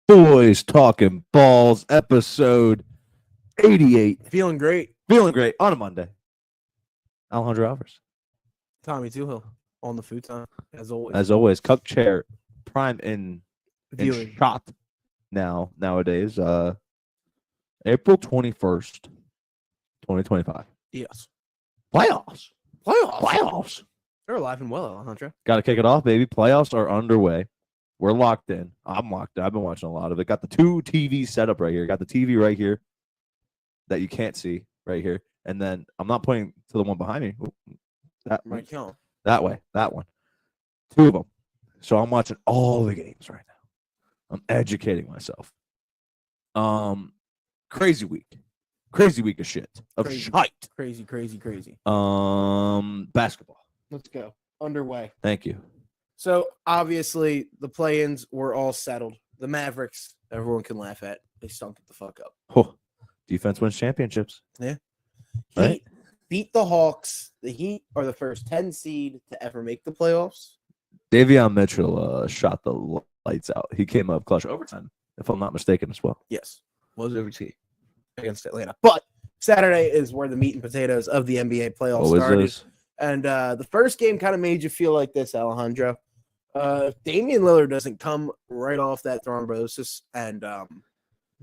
Boys Talking Balls, episode 88. Feeling great. Feeling great on a Monday. Alejandro Alvarez. Tommy Tuhill on the futon, as always. As always, Cup Chair, prime in Viewing. shot nowadays. April 21st, 2025. Yes. Playoffs. They're alive and well, Alejandro. Got to kick it off, baby. Playoffs are underway. We're locked in. I'm locked in. I've been watching a lot of it. Got the two TVs set up right here. Got the TV right here that you can't see right here. And then I'm not pointing to the one behind me. That way. That one. Two of them. So I'm watching all the games right now. I'm educating myself. Crazy week. Crazy week of shit. Shite. Crazy. Basketball. Let's go. Underway. Thank you. So, obviously, the play-ins were all settled. The Mavericks, everyone can laugh at. They stunk it the fuck up. Oh, defense wins championships. Yeah. Right? Heat beat the Hawks. The Heat are the first 10 seed to ever make the playoffs. Davion Mitchell shot the lights out. He came up clutch overtime, if I'm not mistaken, as well. Yes. Was overtime against Atlanta. But Saturday is where the meat and potatoes of the NBA playoffs started. And the first game kind of made you feel like this, Alejandro. Damian Lillard doesn't come right off that thrombosis and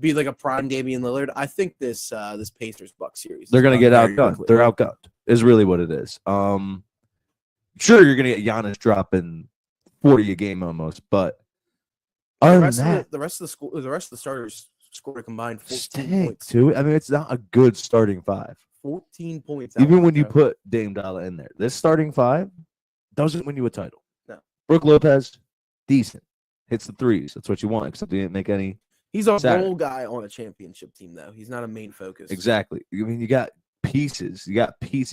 be like a prime Damian Lillard. I think this Pacers Bucks series, they're gonna get outgunned. They're outgunned. Is really what it is. Sure, you're gonna get Giannis dropping 40 a game almost, but the rest of the starters scored a combined 14 points. Too. I mean, it's not a good starting five. 14 points. Even when you put Dame Dollar in there, this starting five doesn't win you a title. No. Brook Lopez, decent, hits the threes. That's what you want. Except he didn't make any. He's a role guy on a championship team, though. He's not a main focus. Exactly. I mean, you got pieces.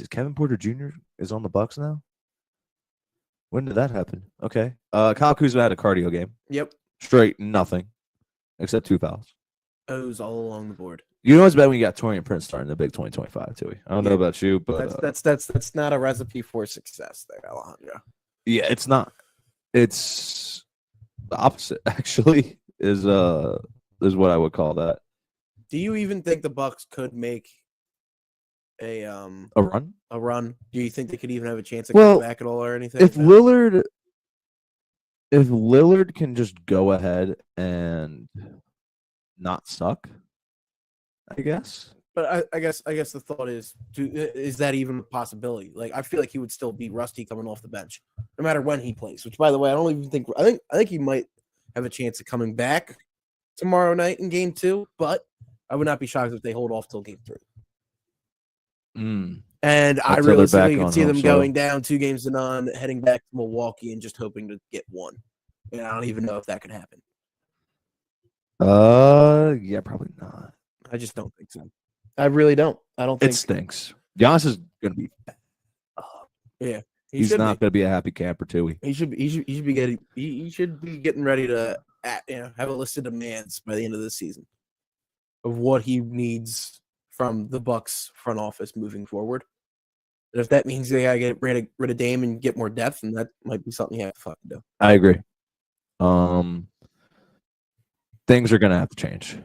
Kevin Porter Jr. is on the Bucks now. When did that happen? Okay. Kyle Kuzma had a cardio game. Yep. Straight nothing, except 2 fouls. O's all along the board. You know what's bad when you got Taurean Prince starting the big 2025 too. I don't know about you, but that's not a recipe for success there, Alejandro. Yeah, it's not. It's the opposite, actually, is what I would call that. Do you even think the Bucks could make a run? A run? Do you think they could even have a chance to come back at all or anything? If Lillard can just go ahead and not suck, I guess. But I guess the thought is that even a possibility? Like, I feel like he would still be rusty coming off the bench, no matter when he plays. Which, by the way, I think he might have a chance of coming back tomorrow night in Game 2. But I would not be shocked if they hold off till Game 3. And I realistically could see them going down 2-0, heading back to Milwaukee, and just hoping to get one. And I don't even know if that could happen. Yeah, probably not. I just don't think so. I really don't. I don't think it stinks. Giannis is gonna be. Yeah, he's not gonna be a happy camper too. He should be getting ready to have a list of demands by the end of the season of what he needs from the Bucks front office moving forward. And if that means they gotta get rid of Dame and get more depth, then that might be something you have to fucking do. I agree. Things are gonna have to change.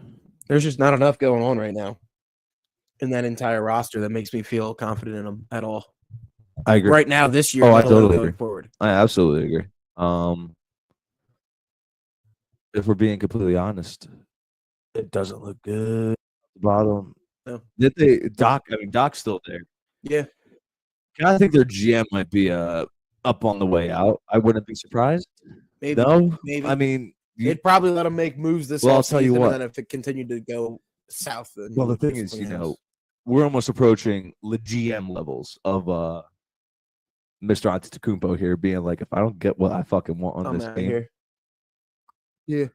There's just not enough going on right now in that entire roster that makes me feel confident in them at all. I agree. Right now, this year, I totally agree. Forward. I absolutely agree. If we're being completely honest, it doesn't look good at the bottom. No. Doc's still there. Yeah. I think their GM might be up on the way out. I wouldn't be surprised. Maybe. No? Maybe. I mean, they'd probably let him make moves this I'll tell you what. And then if it continued to go south. Well, the thing is, we're almost approaching the GM levels of Mr. Antetokounmpo here, being like, if I don't get what I fucking want on this game. Here. Yeah.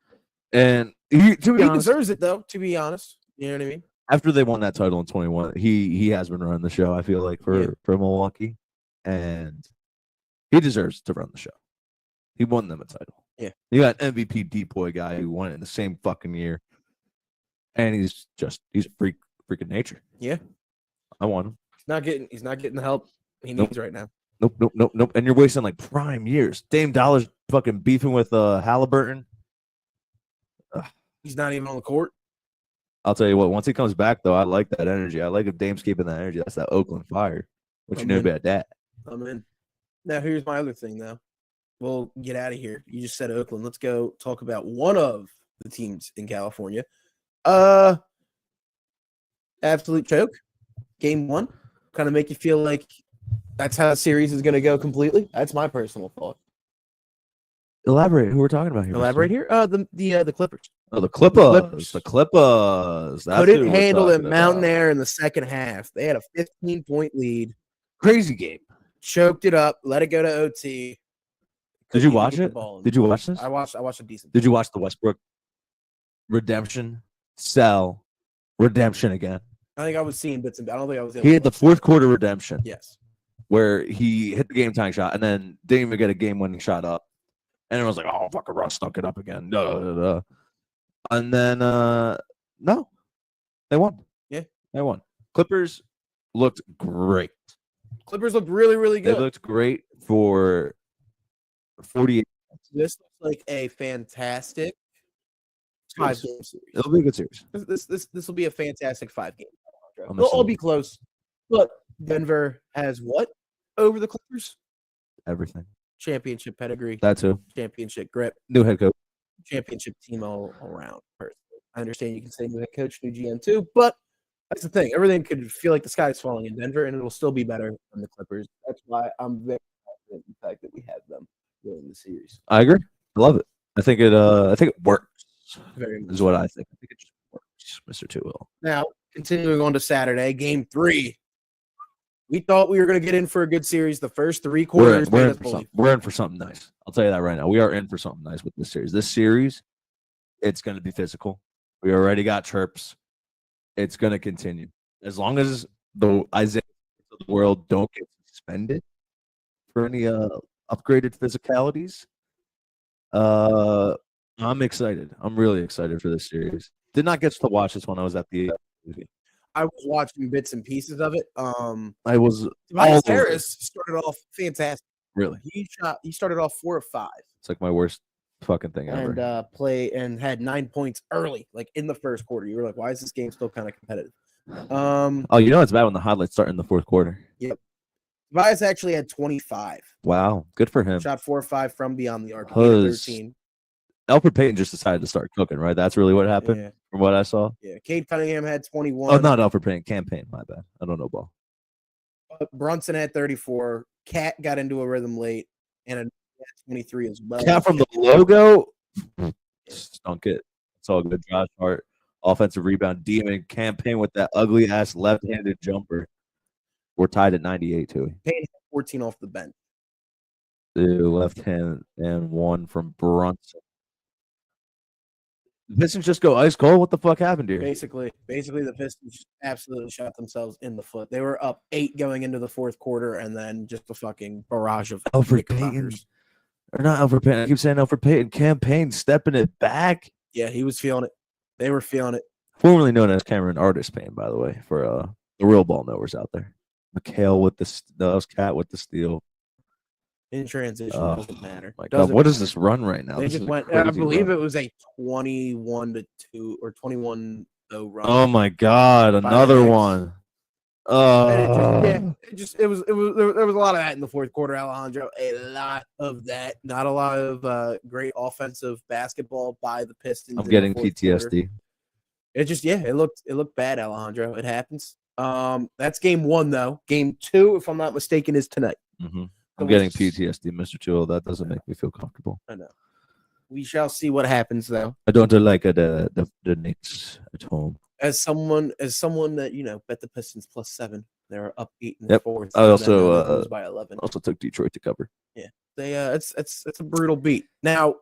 And he deserves it, though, to be honest. You know what I mean? After they won that title in 21, he has been running the show, I feel like, for Milwaukee. And he deserves to run the show. He won them a title. Yeah. You got an MVP deep boy guy who won it in the same fucking year. And he's a freaking nature. Yeah. I want him. He's not getting the help he needs right now. Nope. And you're wasting like prime years. Dame Dollar's fucking beefing with Halliburton. He's not even on the court. I'll tell you what. Once he comes back, though, I like that energy. I like if Dame's keeping that energy. That's that Oakland Fire. What you know about that? I'm in. Now, here's my other thing, though. We'll get out of here. You just said Oakland. Let's go talk about one of the teams in California. Absolute choke. Game 1. Kind of make you feel like that's how the series is going to go completely. That's my personal thought. Elaborate. Who we're talking about here? Elaborate here. The Clippers. Oh, the Clippers. The Clippers. That's couldn't who we're handle it. talking Mountain about. Air in the second half. They had a 15-point lead. Crazy game. Choked it up. Let it go to OT. Did you watch it? Did you watch this? I watched a decent. Did you watch the Westbrook redemption? Sell. Redemption again. I think I was seeing bits and I don't think I was. He had the fourth quarter redemption. Yes. Where he hit the game tying shot and then didn't even get a game winning shot up. And everyone's like, oh, fucking Russ stunk it up again. And then, no, they won. Yeah. They won. Clippers looked great. Clippers looked really, really good. They looked great for 48. This looks like a fantastic 5-game series. It'll be a good series. This will be a fantastic 5-game. They'll all be close. But Denver has what over the Clippers? Everything. Championship pedigree. That too. Championship grip. New head coach. Championship team all around. Personally, I understand you can say new head coach, new GM too, but that's the thing. Everything could feel like the sky is falling in Denver, and it will still be better than the Clippers. That's why I'm very confident in the fact that we have them winning the series. I agree. I love it. I think it works. Very much. Is what I think. I think it just works, Mr. Two-Will. Now, continuing on to Saturday, game 3. We thought we were going to get in for a good series. The first 3 quarters. We're in for something nice. I'll tell you that right now. We are in for something nice with this series. This series, it's going to be physical. We already got chirps. It's going to continue. As long as the Isaiah of the world don't get suspended for any upgraded physicalities, I'm excited. I'm really excited for this series. Did not get to watch this when I was at the I was watching bits and pieces of it. I was. Tobias Harris started off fantastic. Really, he started off 4 of 5. It's like my worst fucking thing ever. And had 9 points early, like in the first quarter. You were like, why is this game still kind of competitive? It's bad when the highlights start in the fourth quarter. Yep. Tobias actually had 25. Wow, good for him. Shot 4 or 5 from beyond the arc. 13. Alfred Payton just decided to start cooking, right? That's really what happened from what I saw. Yeah, Cade Cunningham had 21. Oh, not Alfred Payton. Campaign, my bad. I don't know ball. Brunson had 34. Cat got into a rhythm late, and had 23 as well. Cat from the logo stunk it. It's all good. Josh Hart, offensive rebound demon. Campaign with that ugly ass left-handed jumper. We're tied at 98 too. Payton had 14 off the bench. The left hand and 1 from Brunson. The Pistons just go ice cold. What the fuck happened here? Basically, the Pistons absolutely shot themselves in the foot. They were up 8 going into the fourth quarter, and then just a fucking barrage of Alfred Payton. Or not Alfred Payton. I keep saying Alfred Payton. Campaign stepping it back. Yeah, he was feeling it. They were feeling it. Formerly known as Cameron Artist Payne, by the way, for the real ball knowers out there. McHale with the Cat with the steal. In transition, doesn't matter. My God, what is this run right now? They just went. I believe it was a 21-2 or 21-0 run. Oh my God, another one. There was a lot of that in the fourth quarter, Alejandro. A lot of that. Not a lot of great offensive basketball by the Pistons. I'm getting PTSD. Quarter. It looked bad, Alejandro. It happens. That's game 1 though. Game 2, if I'm not mistaken, is tonight. Mm-hmm. I'm getting PTSD, Mr. Chill. That doesn't make me feel comfortable. I know. We shall see what happens, though. I don't like the Knicks at home. As someone that bet the Pistons +7, they're up 8 in the fourth. I also by 11. Also took Detroit to cover. Yeah, it's a brutal beat. Now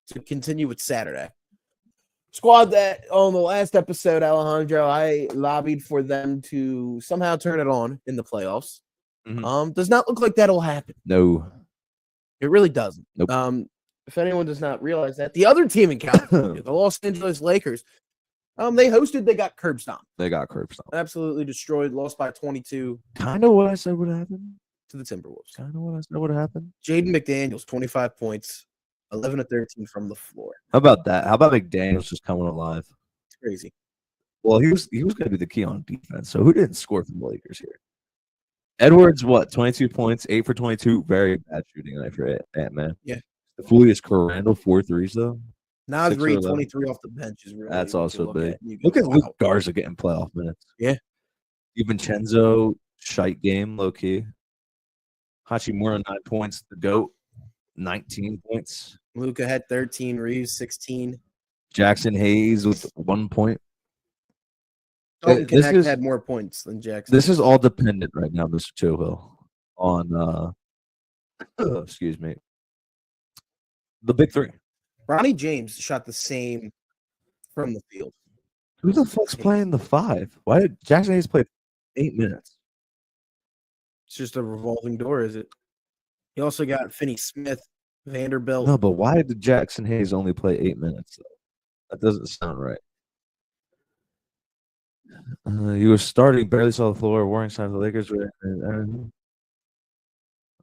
to continue with Saturday. Squad that on the last episode, Alejandro, I lobbied for them to somehow turn it on in the playoffs. Mm-hmm. Does not look like that'll happen. No, it really doesn't. Nope. If anyone does not realize that, the other team in California, the Los Angeles Lakers, they got curb stomped. Absolutely destroyed. Lost by 22. Kind of what I said would happen to the Timberwolves. Kind of what I said would happen. Jaden McDaniels, 25 points, 11 of 13 from the floor. How about that? How about McDaniels just coming alive? It's crazy. Well, he was going to be the key on defense. So who didn't score from the Lakers here? Edwards, what? 22 points, 8 for 22. Very bad shooting night for Ant-Man. Yeah. Julius Randle, 4 threes though. Nas 6 for Reed, 11. 23 off the bench is really. That's what you also look big. at and you go, Look at wow. Luke Garza getting playoff minutes. Yeah. DiVincenzo, shite game, low key. Hachimura, 9 points. The GOAT, 19 points. Luka had 13. Reeves 16. Jackson Hayes with 1 point. Dalton This Knecht is- had more points than Jackson. This is all dependent right now, Mr. Tuhill, on excuse me, the big three. Ronnie James shot the same from the field. Who the fuck's playing the 5? Why did Jackson Hayes play 8 minutes? It's just a revolving door, is it? He also got Finney Smith, Vanderbilt. No, but why did Jackson Hayes only play 8 minutes? Though? That doesn't sound right. He was starting, barely saw the floor. Warning signs the Lakers were and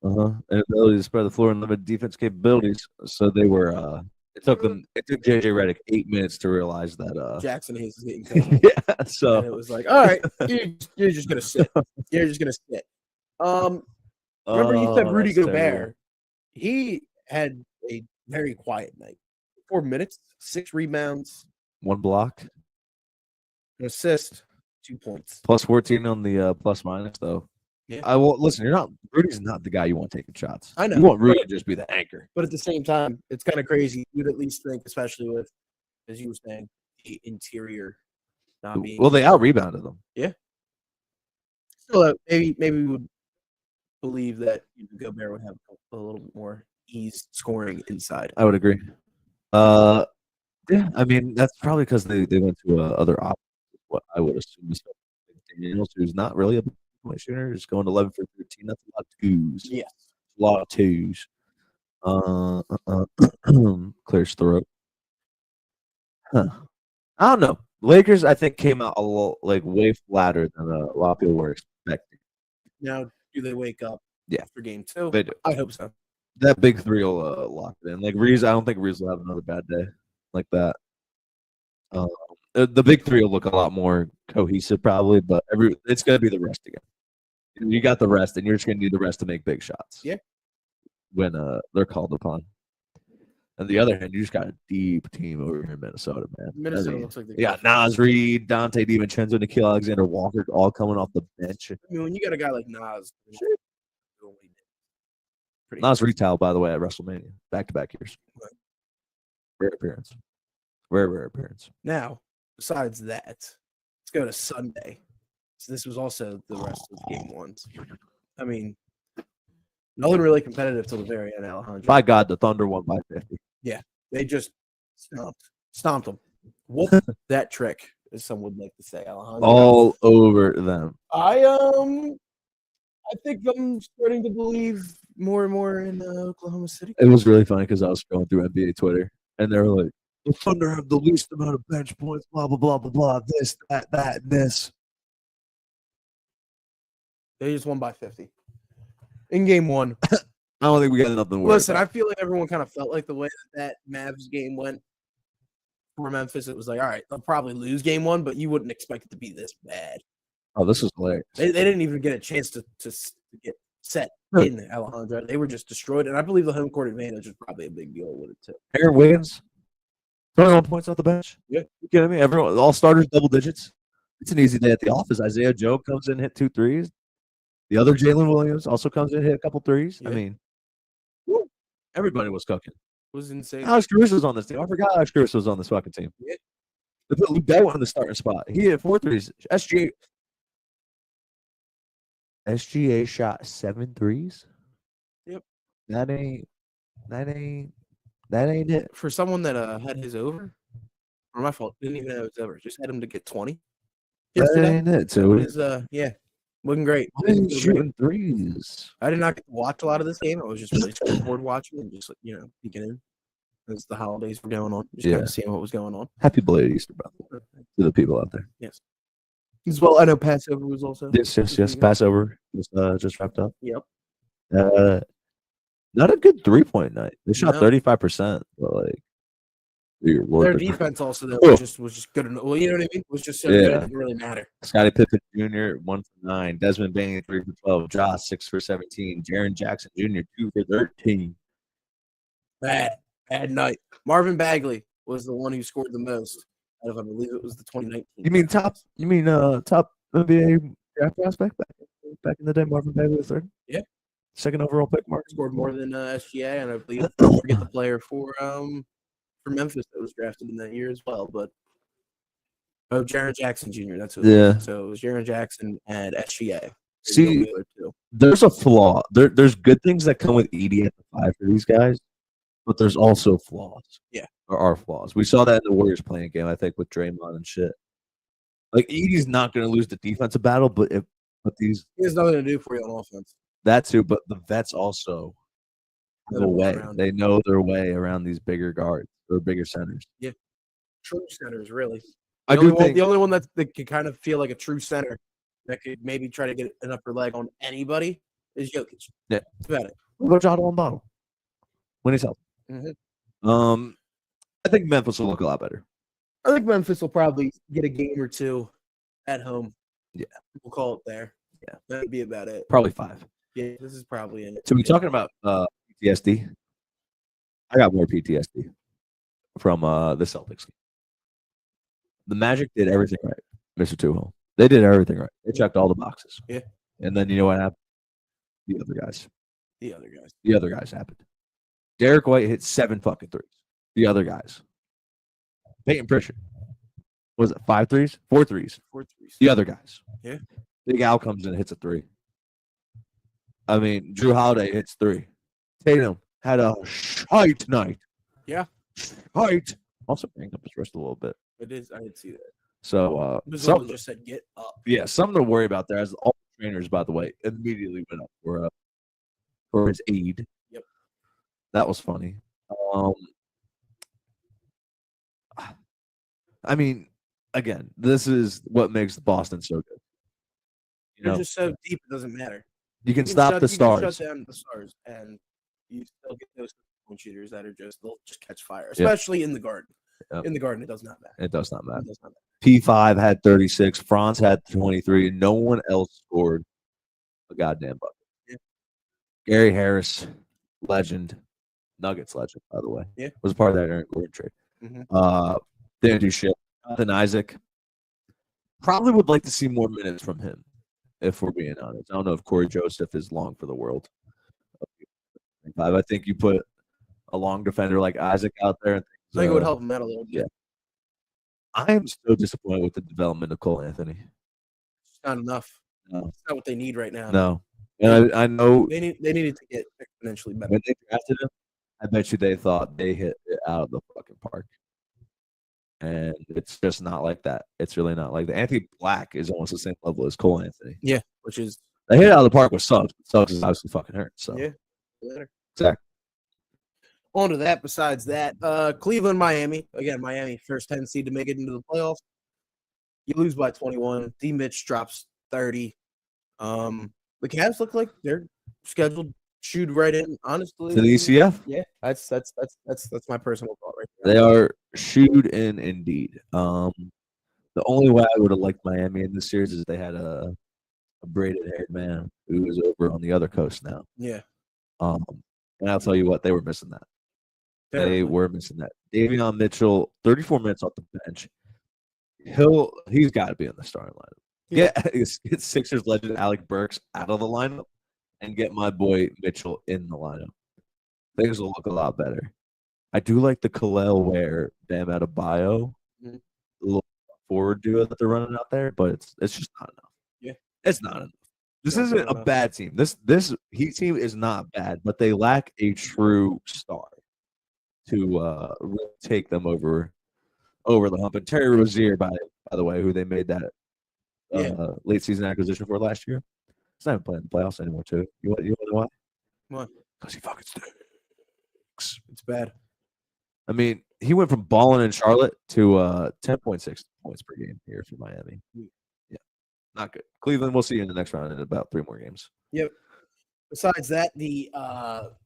ability to spread the floor and limit defense capabilities. So they were. It took JJ Redick 8 minutes to realize that. Jackson Hayes is getting cut. Yeah. And So it was like, all right, you're just gonna sit. You're just gonna sit. Remember you said Rudy that's Gobert. terrible. He had a very quiet night. 4 minutes, 6 rebounds, 1 block, an assist, 2 points. plus 14 on the plus minus though. Yeah. I will listen. Rudy's not the guy you want taking shots. I know. You want Rudy to just be the anchor. But at the same time, it's kind of crazy. You'd at least think, especially with, as you were saying, the interior not being. Well, they out rebounded them. Still, maybe we would believe that Gobert would have a little bit more ease scoring inside. I would agree. Yeah, I mean that's probably because they went to other options. What I would assume is Daniels, who's not really a point shooter, is going 11 for 13. That's a lot of twos. Yes. A lot of twos. Clears throat. Huh. I don't know. Lakers, I think, came out a little like way flatter than a lot of people were expecting. Now, do they wake up Yeah. for game 2? They do. I hope so. That big three will lock it in. Like Reeves, I don't think Reeves will have another bad day like that. The big three will look a lot more cohesive probably, but it's gonna be the rest again. You got the rest, and you're just gonna need the rest to make big shots. Yeah. When they're called upon. On the other hand, you just got a deep team over here in Minnesota, man. Minnesota I mean, looks like they yeah, Nas Reed, Dante DiVincenzo, Nikhil Alexander Walker, all coming off the bench. I mean, when you got a guy like Nas, pretty Nas retail, by the way, at WrestleMania, back-to-back years. Right. Rare appearance. Rare appearance. Now, besides that, let's go to Sunday. So this was also the rest of game 1s. I mean, nothing really competitive till the very end, Alejandro. By God, the Thunder won by 50. They just stomped them. Whoop that trick, as some would like to say, Alejandro. All over them. I think I'm starting to believe more and more in Oklahoma City. It was really funny because I was scrolling through NBA Twitter, and they were like, the Thunder have the least amount of bench points, blah, blah, blah, blah, blah, this, that, and this. They just won by 50 in game 1. I don't think we got nothing to worry Listen, about. I feel like everyone kind of felt like the way that Mavs game went for Memphis. It was like, all right, they'll probably lose game 1, but you wouldn't expect it to be this bad. Oh, this is hilarious. They didn't even get a chance to get set in Alejandro. They were just destroyed, and I believe the home court advantage was probably a big deal with it too. Aaron Wiggins, 21 points off the bench. Yeah. You kidding me? Everyone, all starters, double digits. It's an easy day at the office. Isaiah Joe comes in, hit 2 threes. The other Jalen Williams also comes in, hit a couple threes. Yeah. I mean, woo, everybody was cooking. It was insane. Alex Caruso's on this team. I forgot Alex Caruso was on this fucking team. Yeah. They put Luke Bell in the starting spot. He hit 4 threes. SGA shot 7 threes. Yep. That ain't it. For someone that had his over, or my fault, didn't even have his over. Just had him to get 20. That Yesterday. ain't it. So His, looking great. why is he shooting threes? I did not get to watch a lot of this game. I was just really scoreboard watching and just peeking in as the holidays were going on. Just kind of seeing what was going on. Happy belated Easter, brother, to the people out there. Yes. As well, I know Passover was also. Yes. Passover just wrapped up. Yep. Not a good 3-point night. They shot No. 35%, but like dear Lord, Their they're defense also though Oh. was just good enough. Well, you know what I mean? Was just so good it Yeah. didn't really matter. Scottie Pippen Jr. 1 for 9, Desmond Bain 3 for 12, Josh 6 for 17, Jaren Jackson Jr. 2 for 13. Bad night. Marvin Bagley was the one who scored the most out of, I believe it was the 2019. You mean top NBA draft prospect back in the day? Marvin Bagley was third. Yeah. Second overall pick. Mark Scored more than SGA, and I believe don't forget the player for Memphis that was drafted in that year as well. But Jaren Jackson Jr. That's who. Yeah. So it was Jaren Jackson and SGA. See, there's a flaw. There's good things that come with Edey at the 5 for these guys, but there's also flaws. Yeah. There are flaws. We saw that in the Warriors playing game, I think, with Draymond and shit. Like Edey's not going to lose the defensive battle, but these he has nothing to do for you on offense. That too, but the vets also have a way. They know their way around these bigger guards or bigger centers. Yeah, true centers, really. The only one that could kind of feel like a true center that could maybe try to get an upper leg on anybody is Jokic. Yeah, that's about it. What about John Wall Bottle when he's healthy? Mm-hmm. I think Memphis will look a lot better. I think Memphis will probably get a game or two at home. Yeah, we'll call it there. Yeah, that'd be about it. Probably 5. Yeah, this is probably it. So we're talking about PTSD. I got more PTSD from the Celtics. The Magic did everything right, Mr. Tuchel. They did everything right. They checked all the boxes. Yeah. And then you know what happened? The other guys happened. Derek White hit 7 fucking threes. The other guys. Peyton Pritchard. Was it 5 threes? 4 threes. 4 threes. The other guys. Yeah. Big Al comes in and hits a 3. I mean, Drew Holiday hits 3. Tatum had a shite night. Yeah. Shite. Also banged up his wrist a little bit. It is. I didn't see that. So someone just said get up. Yeah, something to worry about there. As all the trainers, by the way, immediately went up for his aid. Yep. That was funny. I mean, again, this is what makes Boston so good. You're just so deep, it doesn't matter. You can stop the stars. You can shut down the stars, and you still get those point shooters that are they'll just catch fire, especially in the Garden. Yep. In the Garden, it does not matter. It does not matter. P5 had 36. Franz had 23. No one else scored a goddamn bucket. Yeah. Gary Harris, legend. Nuggets legend, by the way. Yeah. Was a part of that Aaron Gordon trade. Mm-hmm. Didn't do shit. Jonathan Isaac. Probably would like to see more minutes from him, if we're being honest. I don't know if Corey Joseph is long for the world. I think you put a long defender like Isaac out there. And I think it would help him out a little bit. Yeah. I am still disappointed with the development of Cole Anthony. It's not enough. No. It's not what they need right now. No. And I know they needed to get exponentially better. When they drafted him, I bet you they thought they hit it out of the fucking park. And it's just not like that. It's really not like that. Anthony Black is almost the same level as Cole Anthony. Yeah, which is they hit it out of the park with Suggs. Suggs is obviously fucking hurt. So yeah, exactly. On to that. Besides that, Cleveland, Miami. Again, Miami first 10 seed to make it into the playoffs. You lose by 21. D. Mitch drops 30. The Cavs look like they're scheduled shoot right in. Honestly, to the ECF. Yeah, that's my personal thought right there. They are shoot in indeed. The only way I would have liked Miami in this series is they had a braided haired man who is over on the other coast now. Yeah. And I'll tell you what, they were missing that. They were missing that. Davion Mitchell, 34 minutes off the bench. He's got to be in the starting lineup. Yeah. Get Sixers legend Alec Burks out of the lineup and get my boy Mitchell in the lineup. Things will look a lot better. I do like the Khalil Ware, Bam Adebayo, little forward duo that they're running out there, but it's just not enough. Yeah, it's not enough. This isn't a bad team. This Heat team is not bad, but they lack a true star to really take them over the hump. And Terry Rozier, by the way, who they made that late season acquisition for last year, he's not even playing the playoffs anymore. Too. You want to know why? Why? Because he fucking stinks. It's bad. I mean, he went from balling in Charlotte to 10.6 points per game here for Miami. Yeah, not good. Cleveland, we'll see you in the next round in about 3 more games. Yep. Besides that, the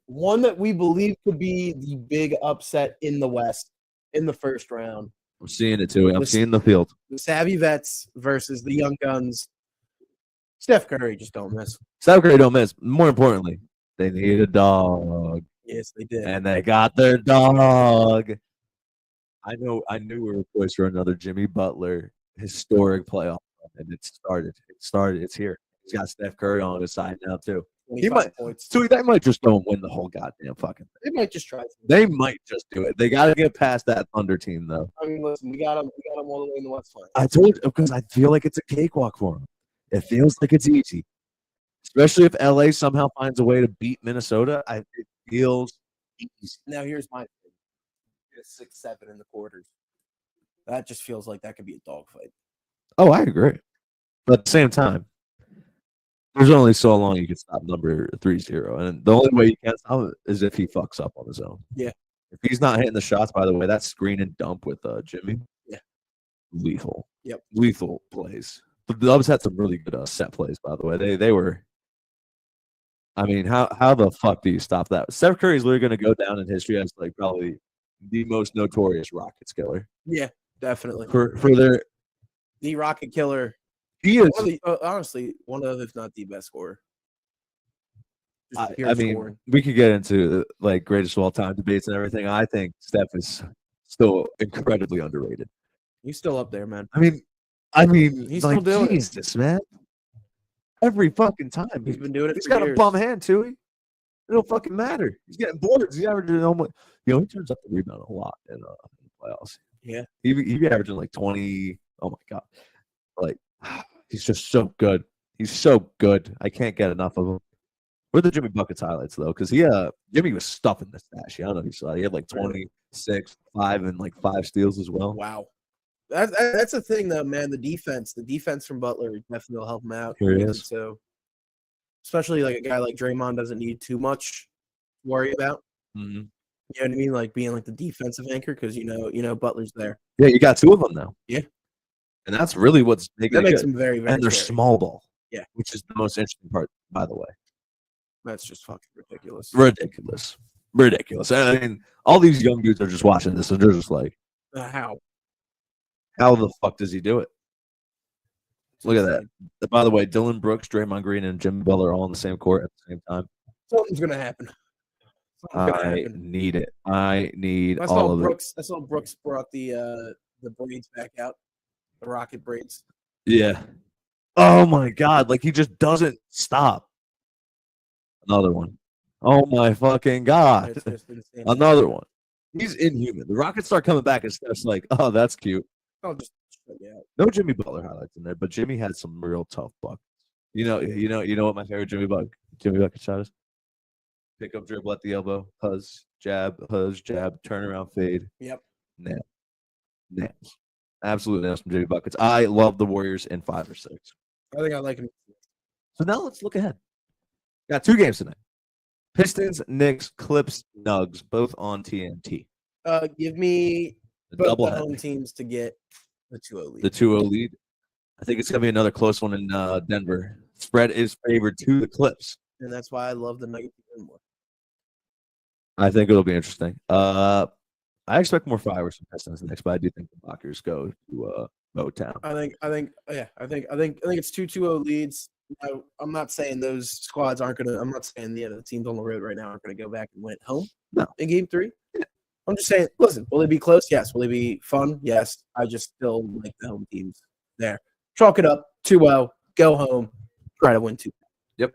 one that we believe could be the big upset in the West in the first round. I'm seeing it too. I'm seeing the field. The Savvy Vets versus the Young Guns. Steph Curry just don't miss. Steph Curry don't miss. More importantly, they need a dog. Yes, they did. And they got their dog. I knew we were poised for another Jimmy Butler historic playoff, and it started. It's here. He's got Steph Curry on his side now too. He might points. So they might just go and win the whole goddamn fucking thing. They might just try. They might just do it. They got to get past that Thunder team though. I mean, listen, we got them all the way in the West Final. I told you because I feel like it's a cakewalk for them. It feels like it's easy, especially if LA somehow finds a way to beat Minnesota. It feels easy. Now here's my thing. 6-7 in the quarters. That just feels like that could be a dogfight. Oh, I agree. But at the same time, there's only so long you can stop number 3-0. And the only way you can stop it is if he fucks up on his own. Yeah. If he's not hitting the shots, by the way, that screen and dump with Jimmy. Yeah. Lethal. Yep. Lethal plays. The Dubs had some really good set plays, by the way. They were. I mean, how the fuck do you stop that? Steph Curry is literally going to go down in history as like probably the most notorious Rockets killer. Yeah, definitely. For their the Rocket killer. He is honestly one of, if not the best scorer. I mean, we could get into like greatest of all time debates and everything. I think Steph is still incredibly underrated. He's still up there, man. I mean, he's like, still doing Jesus, man. Every fucking time he's been doing it. He's got years. a bum hand too. It don't fucking matter. He's getting boards. He's averaging almost. He turns up the rebound a lot in the playoffs. Yeah, he'd be averaging like 20. Oh my god, like he's just so good. He's so good. I can't get enough of him. What are the Jimmy Buckets highlights though? Because Jimmy was stuffing the stash. I don't know if you saw. He had like 26, 5, and like 5 steals as well. Wow. That's the thing, though, man. The defense from Butler definitely will help him out. Here he is. So, especially like a guy like Draymond doesn't need too much to worry about. Mm-hmm. You know what I mean? Like being like the defensive anchor because you know Butler's there. Yeah, you got 2 of them now. Yeah, and that's really what's making that makes good. them very, very. And they're scary. small ball. Yeah, which is the most interesting part, by the way. That's just fucking ridiculous. Ridiculous. I mean, all these young dudes are just watching this and they're just like, How the fuck does he do it? Look at that. By the way, Dylan Brooks, Draymond Green, and Jimmy Butler are all on the same court at the same time. Something's gonna happen. I need it. I need all of it. I saw Brooks brought the braids back out, the Rocket braids. Yeah. Oh my god! Like he just doesn't stop. Another one. Oh my fucking god! Another one. He's inhuman. The Rockets start coming back and Steph's like, "Oh, that's cute." No Jimmy Butler highlights in there, but Jimmy had some real tough buckets. You know what my favorite Jimmy Bucket shot is? Pick up, dribble at the elbow, huzz, jab, turn around, fade. Yep. Nails. Absolute nails from Jimmy Buckets. I love the Warriors in 5 or 6. I think I like him. So now let's look ahead. Got 2 games tonight. Pistons, Knicks, Clips, Nugs, both on TNT. Give me both the home teams to get the 2-0 lead. The 2-0 lead. I think it's going to be another close one in Denver. Spread is favored to the Clips. And that's why I love the Nuggets even more. I think it'll be interesting. I expect more fireworks from Pistons next, but I do think the Blockers go to Motown. I think it's 2-2-0 leads. I'm not saying those squads aren't gonna. I'm not saying the teams on the road right now aren't gonna go back and win at home. No. In Game 3. Yeah. I'm just saying. Listen, will it be close? Yes. Will it be fun? Yes. I just still like the home teams there. Chalk it up. 2-0. Go home. Try to win 2. Yep.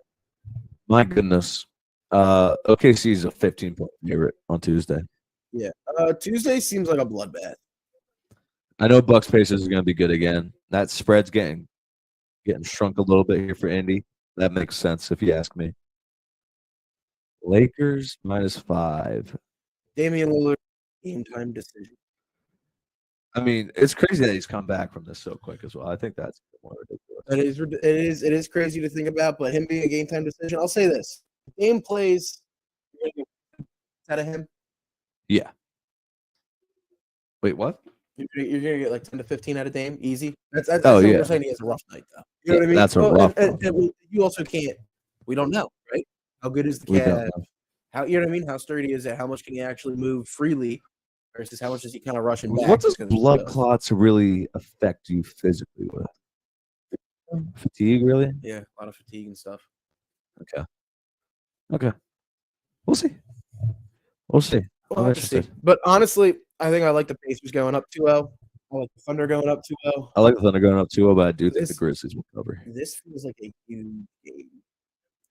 My goodness. OKC is a 15-point favorite on Tuesday. Yeah. Tuesday seems like a bloodbath. I know Bucks Pacers is going to be good again. That spread's getting shrunk a little bit here for Indy. That makes sense if you ask me. Lakers -5. Damian Lillard, game time decision. I mean, it's crazy that he's come back from this so quick as well. I think that's more ridiculous. It is crazy to think about, but him being a game time decision, I'll say this. Game plays out of him. Yeah. Wait, what? You're gonna get like 10 to 15 out of Dame, easy. That's yeah. We're saying he has a rough night though. You know what I mean? That's a rough. And you also can't. We don't know, right? How good is the We don't calf? know. How, you know what I mean? How sturdy is it? How much can he actually move freely versus how much is he kind of rushing back? What does just 'cause it's blood tough? clots really affect you physically with? Fatigue, really? Yeah, a lot of fatigue and stuff. Okay. We'll see. We'll see. We'll I'm have to see. interested. But honestly, I think I like the Pacers going up 2-0. I like the Thunder going up 2-0. I like the Thunder going up 2-0, but I do think the This- Grizzlies will cover. This feels like a huge game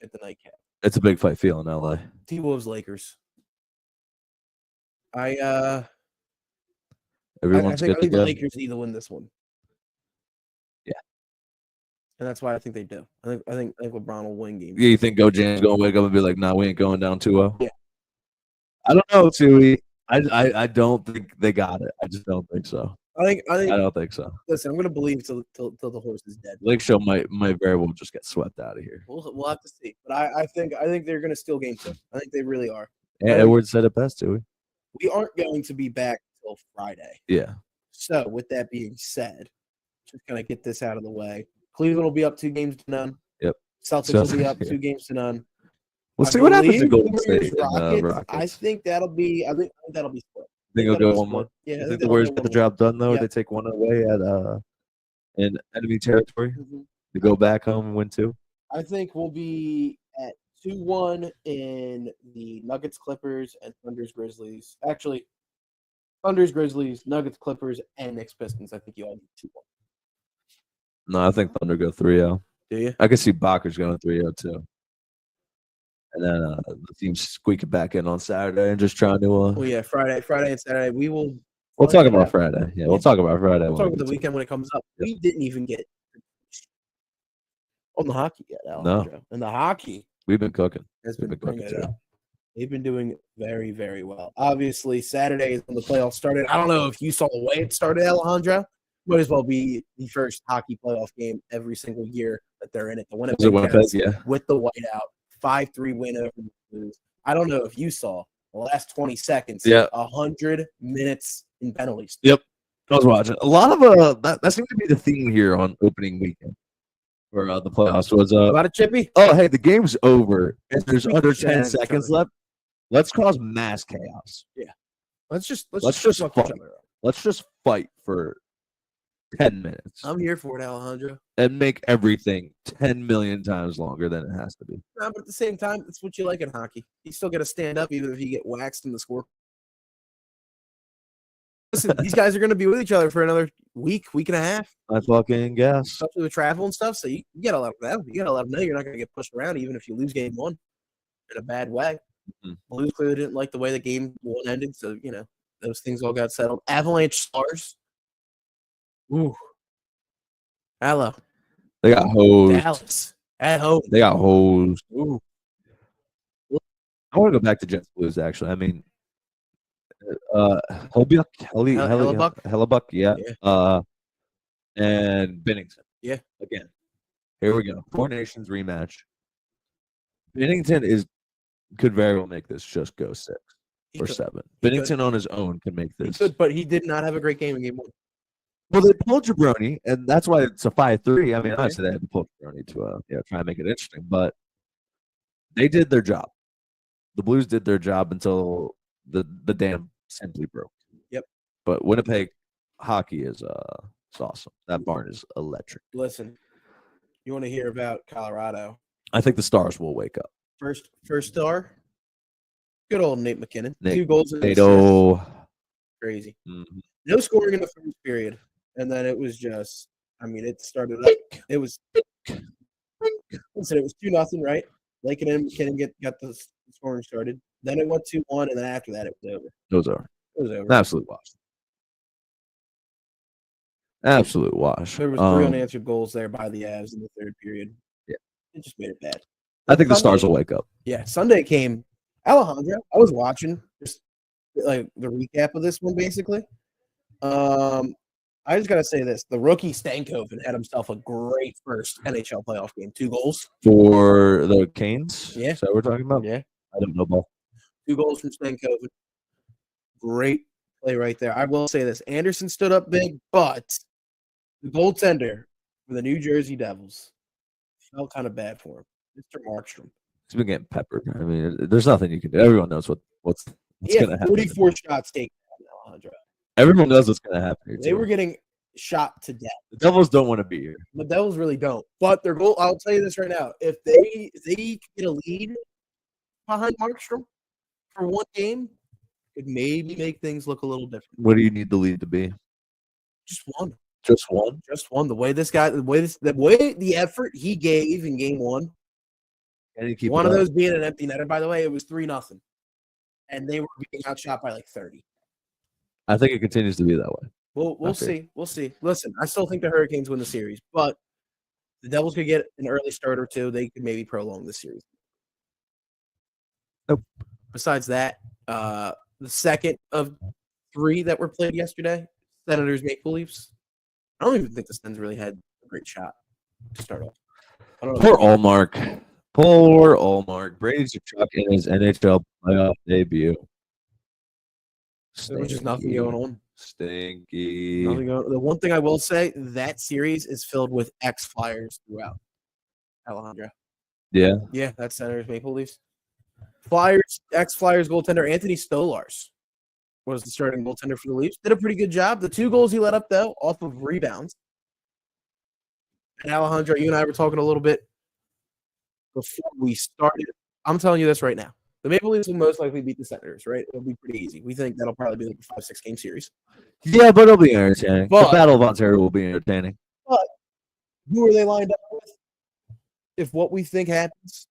at the nightcap. It's a big fight feel in LA. T-Wolves Lakers. I Everyone's think good to the go. Lakers need to win this one. Yeah. And that's why I think they do. I think LeBron will win game. Yeah, you think Go James gonna wake up and be like, "Nah, we ain't going down 2-0"? Yeah. I don't know, Tui. I don't think they got it. I just don't think so. I think I don't think so. listen, I'm gonna believe till the horse is dead. Lake Show might very well just get swept out of here. We'll have to see. But I think they're gonna steal game 2. I think they really are. And Edwards said it best, Tui. We aren't going to be back till Friday. Yeah. So with that being said, just gonna get this out of the way. Cleveland will be up 2-0. Yep. Celtics will be up Yeah. 2-0. Let's I see what happens to believe Golden Warriors, State and Rockets, I Rockets. think that'll be split. Think it'll go 1-1. Yeah, You I think the they'll Warriors go get the 1-1. job done though? Or Yeah. they take one away at in enemy territory Mhm. to go back home and win 2? I think we'll be at 2-1 in the Nuggets, Clippers, and Thunders, Grizzlies. Actually, Thunders, Grizzlies, Nuggets, Clippers, and Knicks, Pistons. I think you all get 2-1. No, I think Thunder go 3-0. Do you? I could see Bakers going 3-0 too. And then the team squeaking back in on Saturday and just trying to. Well, yeah, Friday and Saturday. We will. We'll talk find about out. Friday. Yeah, we'll talk about Friday. We'll when talk we about the get to it. weekend when it comes up. Yep. We didn't even get on the hockey yet, Alejandro. And the hockey We've been cooking. has We've been been bringing cooking it too. up. They've been doing very, very well. Obviously, Saturday is when the playoffs started. I don't know if you saw the way it started, Alejandro. Might as well be the first hockey playoff game every single year that they're in it. The Was it Winnipeg Winnipeg? Jets Yeah. with the whiteout, 5-3 win over the Blues. I don't know if you saw the last 20 seconds. Yeah. 100 minutes in penalties. Yep. I was watching. A lot of that seemed to be the theme here on opening weekend for the playoffs was About a chippy? oh hey, the game's over and there's We under should 10 have each seconds other. left. Let's cause mass chaos. Let's just Let's fuck fight. each other up. Let's just fight for 10 minutes I'm here for it, Alejandro. and make everything 10 million times longer than it has to be. But at the same time, it's what you like in hockey. You still got to stand up even if you get waxed in the score. Listen, these guys are going to be with each other for another week and a half, I fucking guess. especially with travel and stuff. So you got to let them. You got to let them know you're not going to get pushed around, even if you lose game 1 in a bad way. Mhm. Blues clearly didn't like the way the game 1 ended, so those things all got settled. Avalanche Stars. Ooh. Hello, They got hosed. Dallas at home. They got hosed. Ooh. I want to go back to Jets Blues, actually. I mean, Hellebuck? Hellebuck, yeah. Yeah. And Bennington. Yeah. Again. Here we go. Four Nations rematch. Bennington could very well make this just go 6 He or could. 7. He Bennington on his own can make He this. could, but he did not have a great game in game 1. Well, they pulled Jabroni, and that's why it's a 5-3. I mean, obviously they had to pull Jabroni to try and make it interesting, but they did their job. The Blues did their job until the dam simply broke. Yep. But Winnipeg hockey is it's awesome. That barn is electric. Listen, you want to hear about Colorado? I think the Stars will wake up. First star, good old Nate McKinnon. Nate 2 goals in the Nato. crazy. Mhm. No scoring in the first period, and then it was just. I mean, it started up. It was. Listen, it was 2-0, right? Lakin and McKinnon got the scoring started. Then it went 2-1, and then after that, it was over. Those are It was over. absolute wash. Absolute wash. There was 3 unanswered goals there by the Avs in the third period. Yeah. It just made it bad. I think the Sunday- Stars will wake up. Yeah, Sunday came. Alejandro, I was watching just like the recap of this one, basically. I just gotta say this: the rookie Stankoven had himself a great first NHL playoff game. 2 goals. For the Canes? Yeah. Is that what we're talking about? Yeah, I don't know ball. 2 goals from Stankoven. Great play right there. I will say this: Anderson stood up big, but the goaltender for the New Jersey Devils felt kind of bad for him, Mr. Markstrom. He's been getting peppered. I mean, there's nothing you can do. Everyone knows what's He had going to happen. 44 shots taken down, Alejandro. Everyone knows what's going to happen. They were getting shot to death. The Devils don't want to be here. The Devils really don't. But their goal, I'll tell you this right now. If they get a lead behind Markstrom for one game, it maybe make things look a little different. What do you need the lead to be? Just one. Just one? Just one. The way the effort he gave in game one. One of those being an empty netter, by the way, it was 3-0. And they were being outshot by like 30. I think it continues to be that way. We'll see. We'll see. Listen, I still think the Hurricanes win the series, but the Devils could get an early start or two. They could maybe prolong the series. Nope. Besides that, the second of 3 that were played yesterday, Senators Maple Leafs. I don't even think the Sens really had a great shot to start off. Poor Ullmark. Poor Ullmark. Brady Tkachuk in his NHL playoff debut. There was just nothing going on. Stinky. The one thing I will say, that series is filled with ex-Flyers throughout. Alejandro. Yeah. Yeah, that's Senators Maple Leafs. Flyers, ex-Flyers goaltender Anthony Stolarz was the starting goaltender for the Leafs. Did a pretty good job. The 2 goals he let up, though, off of rebounds. And Alejandro, you and I were talking a little bit before we started. I'm telling you this right now. The Maple Leafs will most likely beat the Senators, right? It'll be pretty easy. We think that'll probably be like a 5-6 game series. Yeah, but it'll be entertaining. The Battle of Ontario will be entertaining. But who are they lined up with? If what we think happens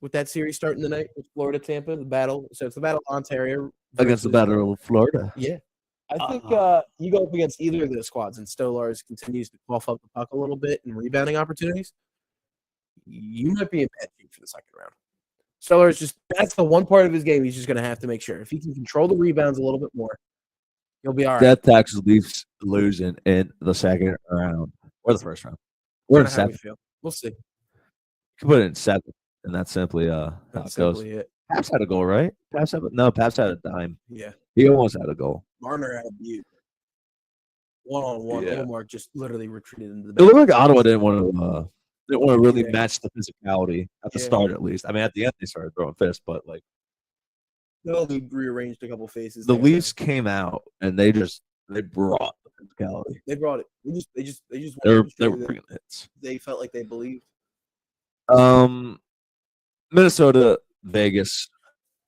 with that series starting tonight with Florida Tampa, the battle. So it's the Battle of Ontario against the Battle of Florida. Yeah. I think you go up against either of those squads and Stolarz continues to cough up the puck a little bit and rebounding opportunities, you might be in bad shape for the second round. Stolarz that's the one part of his game he's just going to have to make sure. If he can control the rebounds a little bit more, he'll be all right. Death tax Leafs losing in the second round or the first round. Or in 7. We'll see. You can put it in 7, and that's simply how it goes. Paps had a goal, right? Paps had a dime. Yeah. He almost had a goal. Marner had a view. One-on-one. Yeah. Omar just literally retreated into the back. It looked like Ottawa didn't want to really match the physicality at the start, at least. I mean, at the end they started throwing fists, but like they rearranged a couple faces. The Leafs came out and they brought the physicality. They brought it. They were bringing hits. They felt like they believed. Minnesota, Vegas,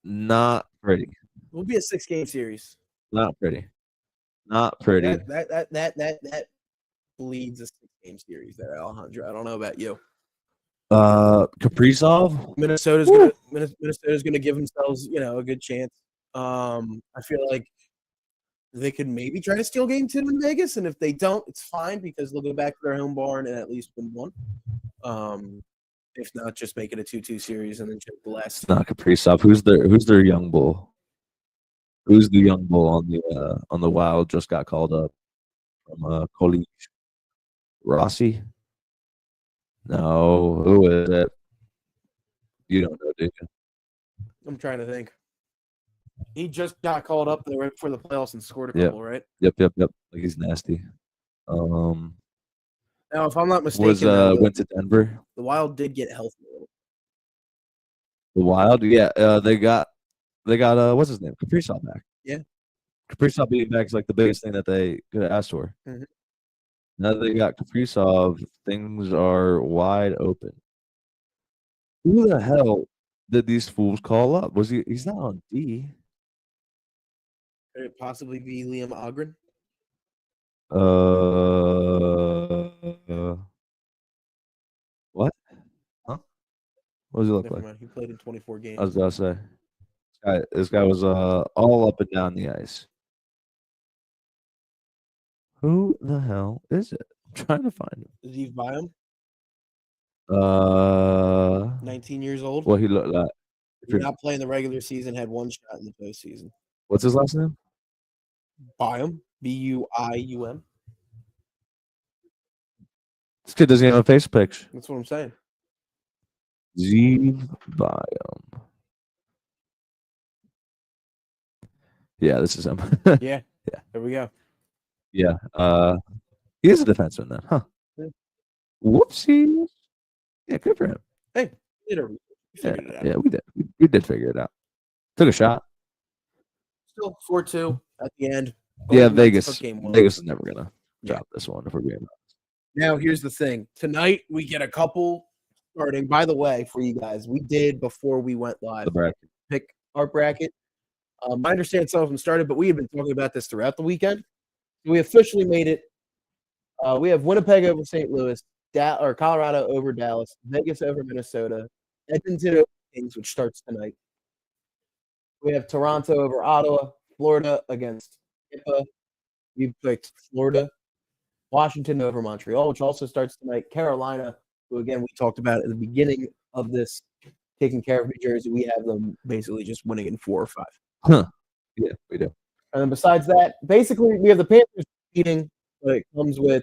not pretty. It'll be a 6-game series. Not pretty. Not pretty. That bleeds a 6-game series there, Alejandro. I don't know about you. Kaprizov. Minnesota's gonna give themselves, a good chance. I feel like they could maybe try to steal game 2 in Vegas, and if they don't, it's fine because they'll go back to their home barn and at least win 1. If not, just make it a 2-2 series and then check the last. Not Kaprizov. Who's their young bull? Who's the young bull on the Wild? Just got called up from College. Rossi. No, who is it? You don't know, do you? I'm trying to think. He just got called up there right before the playoffs and scored a couple, right? Yep. Like he's nasty. Now, if I'm not mistaken, went to Denver. The Wild did get healthy. The Wild, yeah. They got what's his name? Kaprizov back. Yeah. Kaprizov being back is like the biggest thing that they could have asked for. Mm-hmm. Now that they got Kaprizov, things are wide open. Who the hell did these fools call up? He's not on D. Could it possibly be Liam Ogren? What? Huh? What does he look Never like? mind. He played in 24 games. I was about to say. This guy was all up and down the ice. Who the hell is it? I'm trying to find him. Zeev Byam? 19 years old. What he looked like? Did not play in the regular season, had 1 shot in the postseason. What's his last name? Byam. Buium. This kid doesn't even have a face picture. That's what I'm saying. Zeev Byam. Yeah, this is him. Yeah. There we go. Yeah. He is a defenseman then, huh? Yeah. Whoopsies. Yeah, good for him. Hey, We figured it out. Yeah, we did. We did figure it out. Took a shot. Still 4-2 at the end. Yeah, Golden Knights Vegas. took game one. Vegas is never gonna Yeah. drop this one if we're being honest. Now, here's the thing. Tonight, we get a couple starting. By the way, for you guys, we did, before we went live, The bracket. pick our bracket. I understand some of them started, but we have been talking about this throughout the weekend. We officially made it. We have Winnipeg over St. Louis, or Colorado over Dallas, Vegas over Minnesota, Edmonton over Kings, which starts tonight. We have Toronto over Ottawa, Florida against Tampa. We picked Florida. Washington over Montreal, which also starts tonight. Carolina, who again we talked about at the beginning of this, taking care of New Jersey. We have them basically just winning in 4 or 5. Yeah, we do. And then besides that, basically we have the Panthers beating, but it comes with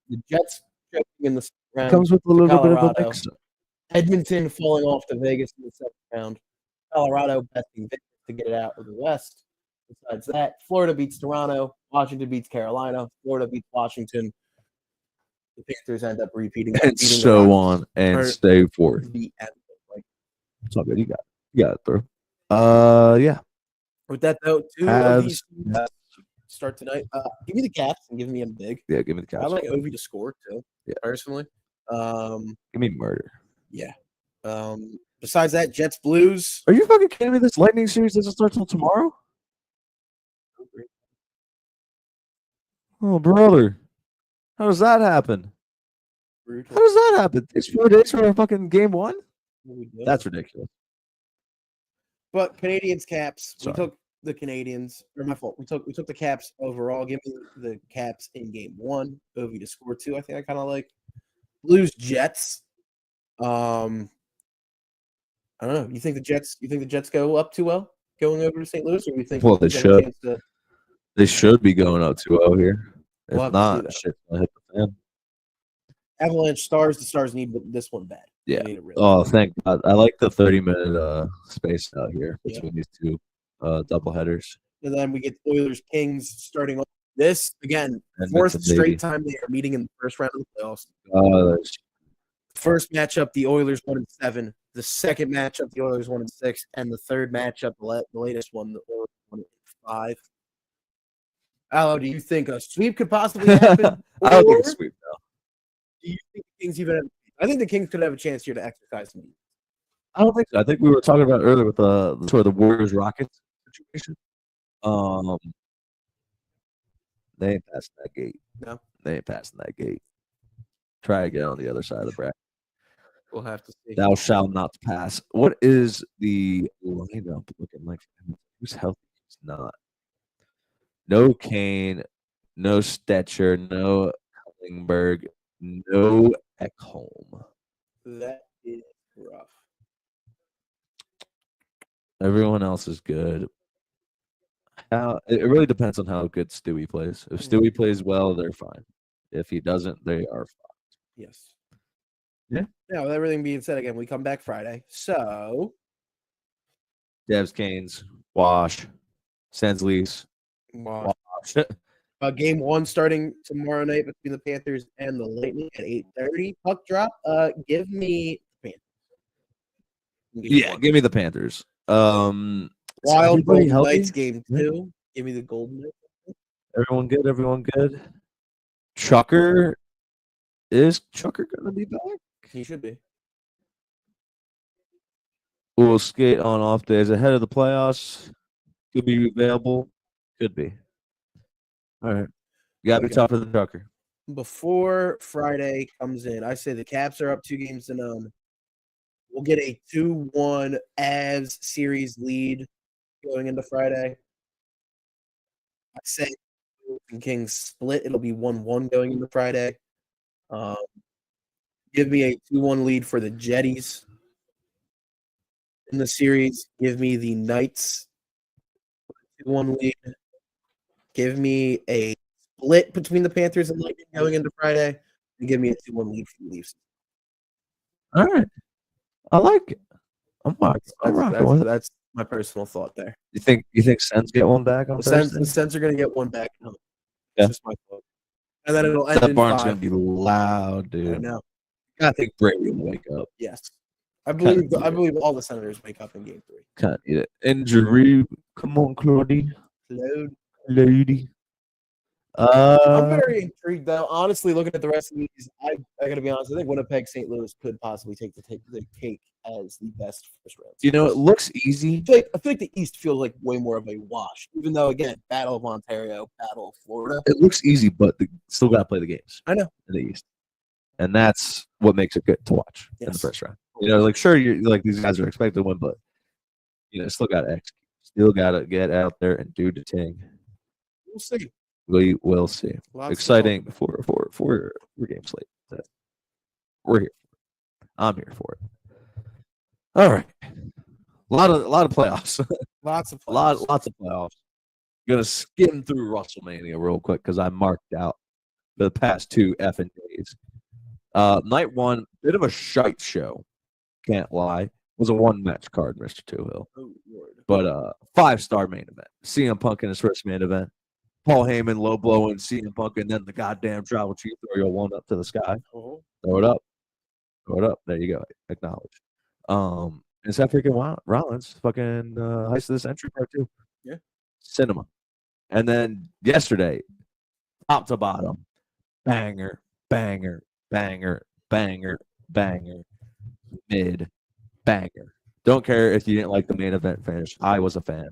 the Jets choking in the second round. Comes with a little bit of a Colorado. mix. Edmonton falling off to Vegas in the second round. Colorado besting Vegas to get it out of the West. Besides that, Florida beats Toronto. Washington beats Carolina. Florida beats Washington. The Panthers end up repeating. And beating the so Rockies. on and Or stay forth. the end. Like, It's all good. You got it, bro. Yeah. with that though, two of Habs. these teams start tonight. Give me the Caps and give me a big. Yeah, give me the I Caps. like Ovi to score too. Yeah. Personally. Give me murder. Yeah. Besides that, Jets Blues. Are you fucking kidding me? This Lightning series doesn't start till tomorrow? Oh, brother. How does that happen? How does that happen? It's 4 days for a fucking game one? That's ridiculous. But Canadians Caps. Sorry. We took the Canadians. Or my fault. We took the Caps overall. Give me the Caps in game one. Ovi to score 2. I think I kind of like. Blues Jets. I don't know. You think the Jets go up 2-0 going over to St. Louis, or you think? Well, they there's any should. chance to- They should be going up 2-0 here. If We'll have to see not, that. shit's gonna hit the fan. Avalanche Stars. The Stars need this one bad. They Yeah. need it really Oh, bad. thank God. I like the 30-minute space out here Yeah. between these two doubleheaders. And then we get Oilers Kings starting off. This again, And fourth that's a straight baby. time they are meeting in the first round of the playoffs. That's- First matchup, the Oilers 1-7. The second matchup, the Oilers 1-6, and the third matchup, the latest one, the Oilers 1-5. Alo, do you think a sweep could possibly happen? I don't think Or it's sweet though. do you think the Kings even? I think the Kings could have a chance here to exercise some. I don't think so. I think we were talking about earlier with the sort of the Warriors Rockets situation. They ain't passing that gate. No. They ain't passing that gate. Try again on the other side of the bracket. We'll have to see. Thou shalt not pass. What is the lineup looking like? Who's healthy? Who's not? No Kane, no Stetcher, no Klingberg, no Ekholm. That is rough. Everyone else is good. It really depends on how good Stewie plays. If Stewie plays well, they're fine. If he doesn't, they are fine. Yes. Yeah. Now, with everything being said, again, we come back Friday. So, Devs, Canes, Wash, Sens, Leafs, Wash. game one starting tomorrow night between the Panthers and the Lightning at 8:30. Puck drop. Give me the Panthers. Yeah, give me the Panthers. Wild everybody Golden healthy? Knights game Yeah. 2. Give me the Golden Knights. Everyone good? Everyone good? Chucker. Is Chucker going to be back? He should be. We'll skate on off days ahead of the playoffs. Could be available. Could be. All right. You got to be Okay. tough for the Chucker. Before Friday comes in, I say the Caps are up 2-0. We'll get a 2-1 Avs series lead going into Friday. I say Kings split. It'll be 1-1 going into Friday. Give me a 2-1 lead for the Jetties in the series. Give me the Knights 2-1 lead. Give me a split between the Panthers and Lightning going into Friday, and give me a 2-1 lead for the Leafs. All right. I like it. I'm rocking with it. That's my personal thought there. You think Sens get one back on The Thursday? Sens are going to get one back at home. Yeah. That's just my thought. And then it'll end That in barn's 5. going to be loud, I dude. know. I think Brady will wake up. Yes. I believe all the Senators wake up in Game 3. Kind of need it. Injury. Come on, Claudie. Lady. I'm very intrigued, though. Honestly, looking at the rest of these, I got to be honest. I think Winnipeg, St. Louis could possibly take the cake as the best first round. You know, it looks easy. I feel like the East feels like way more of a wash, even though, again, Battle of Ontario, Battle of Florida. It looks easy, but still got to play the games. I know. In the East. And that's what makes it good to watch in the first round. You know, like, sure, you're like, these guys are expected to win, but, you know, still got to execute. Still got to get out there and do the thing. We'll see. We will see. Exciting for your game slate. We're here. I'm here for it. All right. A lot of playoffs. Lots of playoffs. Lots of playoffs. Gonna skim through WrestleMania real quick because I marked out the past 2 effing days. Night 1, bit of a shite show. Can't lie. Was a 1-match card, Mr. Toohill. Oh, Lord. But 5-star main event. CM Punk in his first main event. Paul Heyman low blowing CM Punk, and then the goddamn Tribal Chief throw your one up to the sky. Oh. Throw it up. There you go. Acknowledge. Is that freaking Rollins fucking Heist of the Century Part 2? Yeah. Cinema. And then yesterday, top to bottom, banger, banger, banger, banger, banger, mid, banger. Don't care if you didn't like the main event finish. I was a fan.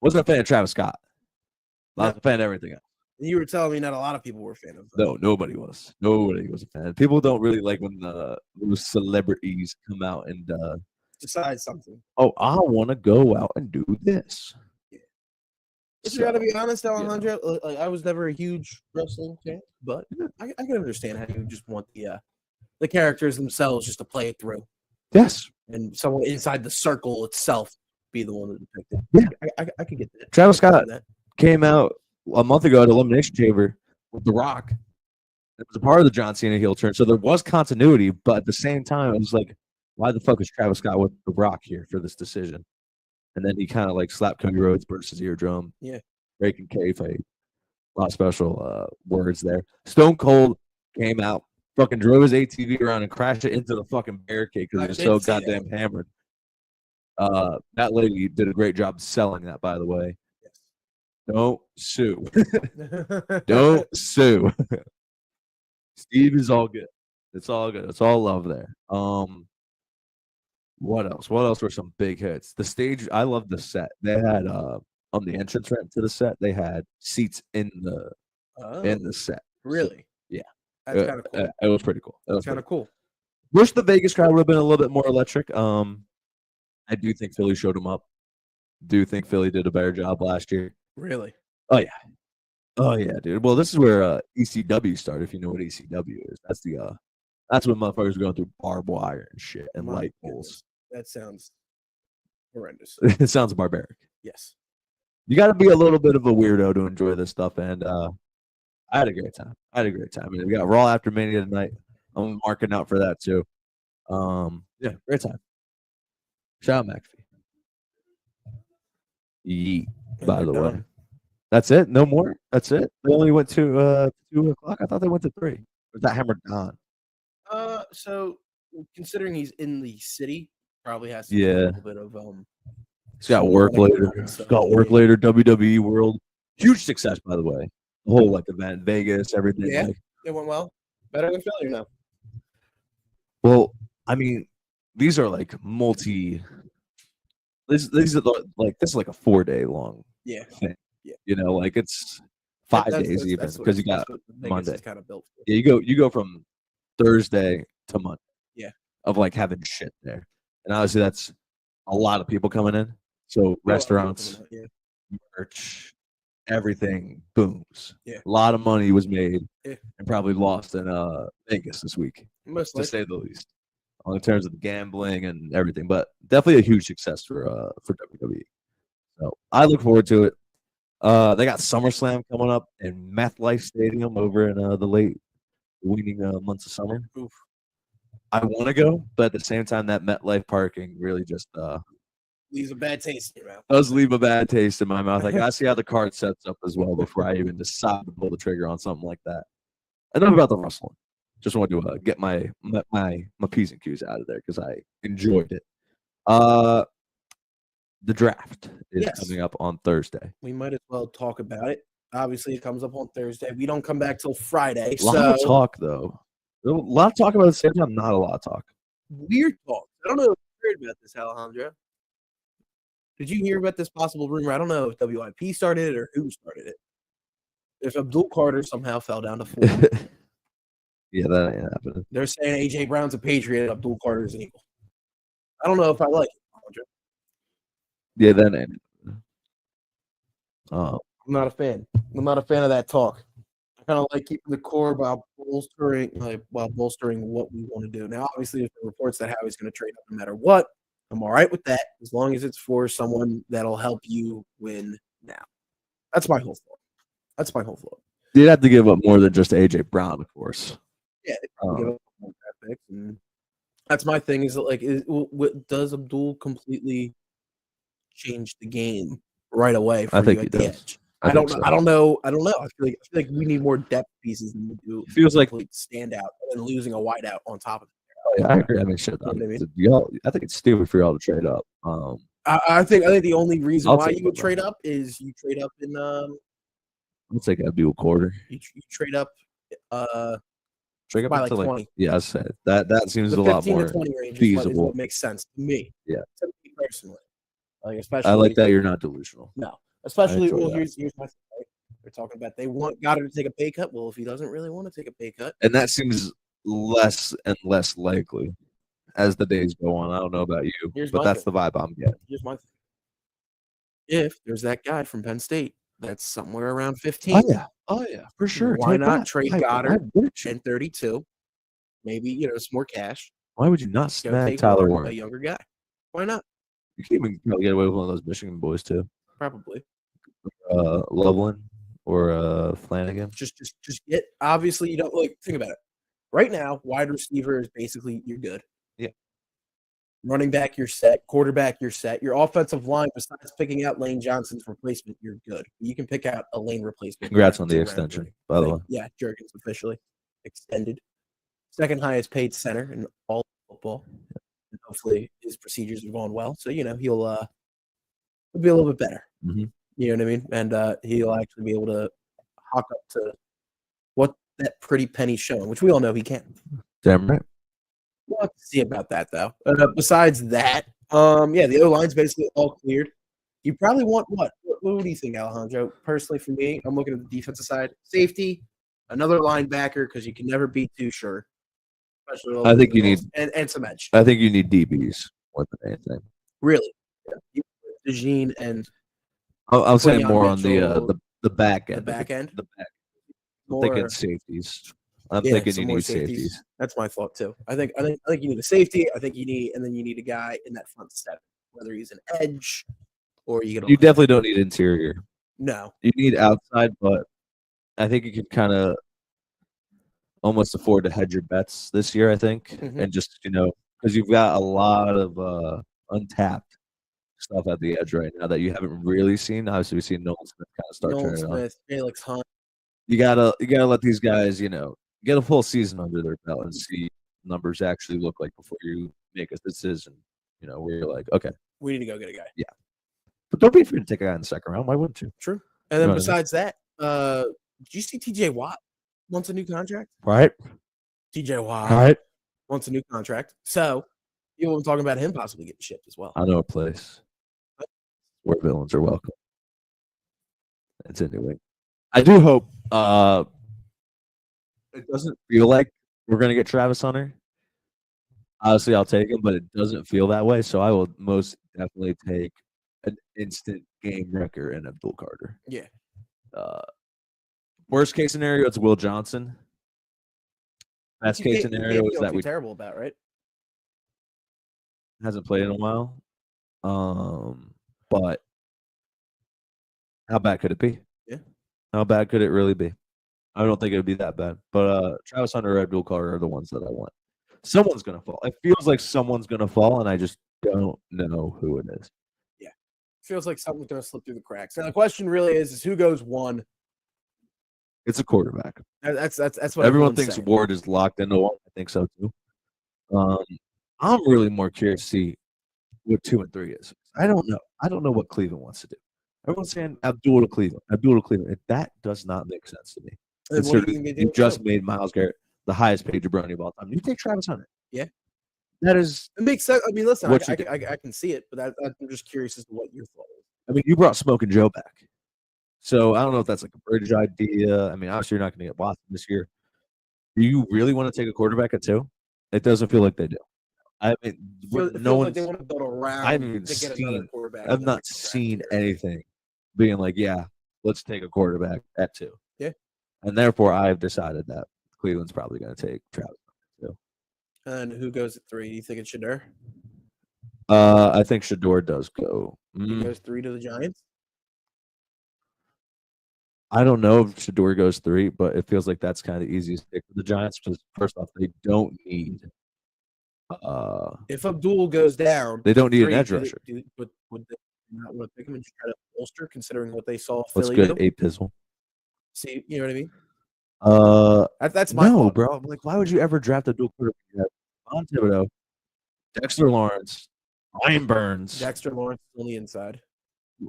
Wasn't a fan of Travis Scott. Not a fan of everything else. You were telling me not a lot of people were a fan of that. No, nobody was. Nobody was a fan. People don't really like when those celebrities come out and decide something. Oh, I want to go out and do this. Yeah. You got to be honest, Alejandro. Yeah. Like, I was never a huge wrestling fan, but I can understand how you just want the characters themselves just to play it through. Yes. And someone inside the circle itself be the one to depict it. Yeah, I could get that. Travis Scott came out a month ago at Elimination Chamber with The Rock. It was a part of the John Cena heel turn, so there was continuity. But at the same time, it was like, why the fuck is Travis Scott with The Rock here for this decision? And then he kind of like slapped Cody Rhodes, burst his eardrum. Yeah, breaking kayfabe. A lot of special words there. Stone Cold came out, fucking drove his ATV around and crashed it into the fucking barricade because he was so goddamn hammered. That lady did a great job selling that, by the way. Yes. Don't sue. Don't sue. Steve is all good. It's all good. It's all love there. What else? What else were some big hits? The stage, I love the set. They had on the entrance ramp to the set, they had seats in the set. Really? Yeah. That's kind of cool. It was pretty cool. That's kind of cool. Wish the Vegas crowd would have been a little bit more electric. I do think Philly showed them up. Do think Philly did a better job last year. Really? Oh yeah. Oh yeah, dude. Well, this is where ECW started. If you know what ECW is, that's when motherfuckers were going through barbed wire and shit and light poles. That sounds horrendous. It sounds barbaric. Yes. You got to be a little bit of a weirdo to enjoy this stuff, and I had a great time. I mean, we got Raw after Mania tonight. I'm marking out for that too. Yeah, great time. Shout out McAfee. Yeet, by the way. That's it? No more? That's it? They only went to 2 o'clock? I thought they went to 3. Was that hammered on? So considering he's in the city, probably has to do a little bit of he's got work later. Got work later, WWE World. Huge success, by the way. The whole event, Vegas, everything. Yeah, it went well. Better than Philly now. Well, I mean, these are multi. These are this is a 4-day long. Yeah. Thing. Yeah. You know, it's 5 days even because you got Monday. Kind of built for. Yeah, you go from Thursday to Monday. Yeah. Of having shit there, and obviously that's a lot of people coming in. So restaurants, merch, everything booms. Yeah. A lot of money was made and probably lost in Vegas this week, to say the least, in terms of the gambling and everything. But definitely a huge success for WWE. So I look forward to it. They got SummerSlam coming up in MetLife Stadium over in the late waning months of summer. Oof. I want to go, but at the same time, that MetLife parking really just leaves a bad taste in your mouth. Does leave a bad taste in my mouth. I gotta see how the card sets up as well before I even decide to pull the trigger on something like that. Enough about the wrestling. Just wanted to get my P's and Q's out of there because I enjoyed it. The draft is Yes. coming up on Thursday. We might as well talk about it. Obviously, it comes up on Thursday. We don't come back till Friday. A lot of talk, though. A lot of talk about the same time, not a lot of talk. Weird talk. I don't know if you heard about this, Alejandro. Did you hear about this possible rumor? I don't know if WIP started it or who started it. If Abdul Carter somehow fell down to 4. Yeah, that ain't happening. They're saying A.J. Brown's a Patriot, Abdul Carter's an Eagle. I don't know if I like it, Alejandro. Yeah, that ain't. I'm not a fan. I'm not a fan of that talk. I kind of like keeping the core while bolstering what we want to do. Now, obviously, if the reports that Howie's going to trade up no matter what, I'm all right with that as long as it's for someone that'll help you win now. That's my whole thought. You'd have to give up more than just A.J. Brown, of course. Yeah, they probably give up more draft picks, and that's my thing. Is that like, does Abdul completely change the game right away? For I think you he at the does. edge? I don't know. I feel like we need more depth pieces than we do. It feels like stand out and losing a wideout on top of it. Yeah, I agree. I mean, shit. You know what I mean? I think it's stupid for y'all to trade up. I think the only reason I'll why take you would it, trade up is you trade up in Let's take Abdul Carter. you trade up Trade up by to like 20. Yeah, I said that seems The a lot 15 more to 20 range is feasible. what makes sense to me. Yeah. To me personally. Like especially I like that you're not delusional. No. Especially enjoy that. here's my thing. Right? They're talking about they want Goddard to take a pay cut. Well, if he doesn't really want to take a pay cut. And that seems less and less likely as the days go on. I don't know about you, but that's the vibe I'm getting. Here's my thing. If there's that guy from Penn State that's somewhere around 15. Oh yeah, for sure. Why Take not that. trade Goddard and 32? Maybe some more cash. Why would you not Go snag take Tyler a Warren? younger guy. Why not? You can even probably get away with one of those Michigan boys too. Probably. Loveland or Flanagan. Just get. Obviously, you don't think about it. Right now, wide receiver is basically you're good. Yeah. Running back, you're set. Quarterback, you're set. Your offensive line, besides picking out Lane Johnson's replacement, you're good. You can pick out a Lane replacement. Congrats on the extension, by the way. Yeah, Jurgens officially extended. Second highest paid center in all football. And hopefully his procedures have gone well. So, he'll be a little bit better. Mm-hmm. You know what I mean? And he'll actually be able to hawk up to what that pretty penny's showing, which we all know he can. Damn right. We'll have to see about that, though. Besides that, the O-line's basically all cleared. You probably want what? What do you think, Alejandro? Personally, for me, I'm looking at the defensive side. Safety, another linebacker, because you can never be too sure. I think you need and some edge. I think you need DBs more than anything. Really, DeJean and I'm saying more on the back end. The back end. The back. I'm thinking safeties. I'm thinking you need safeties. That's my thought too. I think you need a safety. I think you need a guy in that front seven, whether he's an edge or you definitely don't need interior. No, you need outside, but I think you can kind of almost afford to hedge your bets this year. I think, and just because you've got a lot of untapped stuff at the edge right now that you haven't really seen. Obviously, we've seen Nolan Smith kind of start turning on. Felix Hunt. You gotta let these guys, get a full season under their belt and see numbers actually look like before you make a decision. Where you're like, okay, we need to go get a guy. Yeah, but don't be afraid to take a guy in the second round. Why wouldn't you? True. And then besides that, did you see T.J. Watt wants a new contract? Right. T.J. Watt wants a new contract. So I'm talking about him possibly getting shipped as well. I know a place where villains are welcome. It's in New England. I do hope it doesn't feel like we're going to get Travis Hunter. Obviously, I'll take him, but it doesn't feel that way. So I will most definitely take an instant game wrecker in Abdul Carter. Yeah. Worst case scenario, it's Will Johnson. Best case scenario is that terrible about, right? Hasn't played in a while. But how bad could it be? Yeah. How bad could it really be? I don't think it would be that bad. But Travis Hunter or Abdul Carter are the ones that I want. Someone's going to fall. It feels like someone's going to fall, and I just don't know who it is. Yeah. Feels like something's going to slip through the cracks. Now, the question really is who goes one? It's a quarterback. That's what Everyone everyone's thinks saying. Ward is locked into one. I think so too. I'm really more curious to see what 2 and 3 is. I don't know. I don't know what Cleveland wants to do. Everyone's saying Abdul to Cleveland. Abdul to Cleveland. That does not make sense to me. And what do you think they do? You just made Myles Garrett the highest paid jabroni of all time. You take Travis Hunter. Yeah. That is. It makes sense. I mean, listen, what I you do. can see it, but I'm just curious as to what your thought is. I mean, you brought Smoking Joe back. So I don't know if that's like a bridge idea. I mean, obviously you're not going to get Watson this year. Do you really want to take a quarterback at 2? It doesn't feel like they do. I mean, It no feels one. like they want to build around. I haven't even to get another seen. quarterback. I've not seen anything being like, yeah, let's take a quarterback at 2. Yeah. And therefore, I've decided that Cleveland's probably going to take Travis. And who goes at 3? Do you think it's Shedeur? I think Shedeur does go. He goes 3 to the Giants. I don't know if Shedeur goes 3, but it feels like that's kind of the easiest pick for the Giants because first off, they don't need. If Abdul goes down, they don't need 3, an edge rusher. Would they not want to pick him and just try to bolster, considering what they saw Let's Philly go do? 8 Pizzle. See, you know what I mean? That's my thought. Bro. I'm like, why would you ever draft a dual quarterback? Von Thibodeau, Dexter Lawrence, Ryan Burns. Dexter Lawrence on the inside.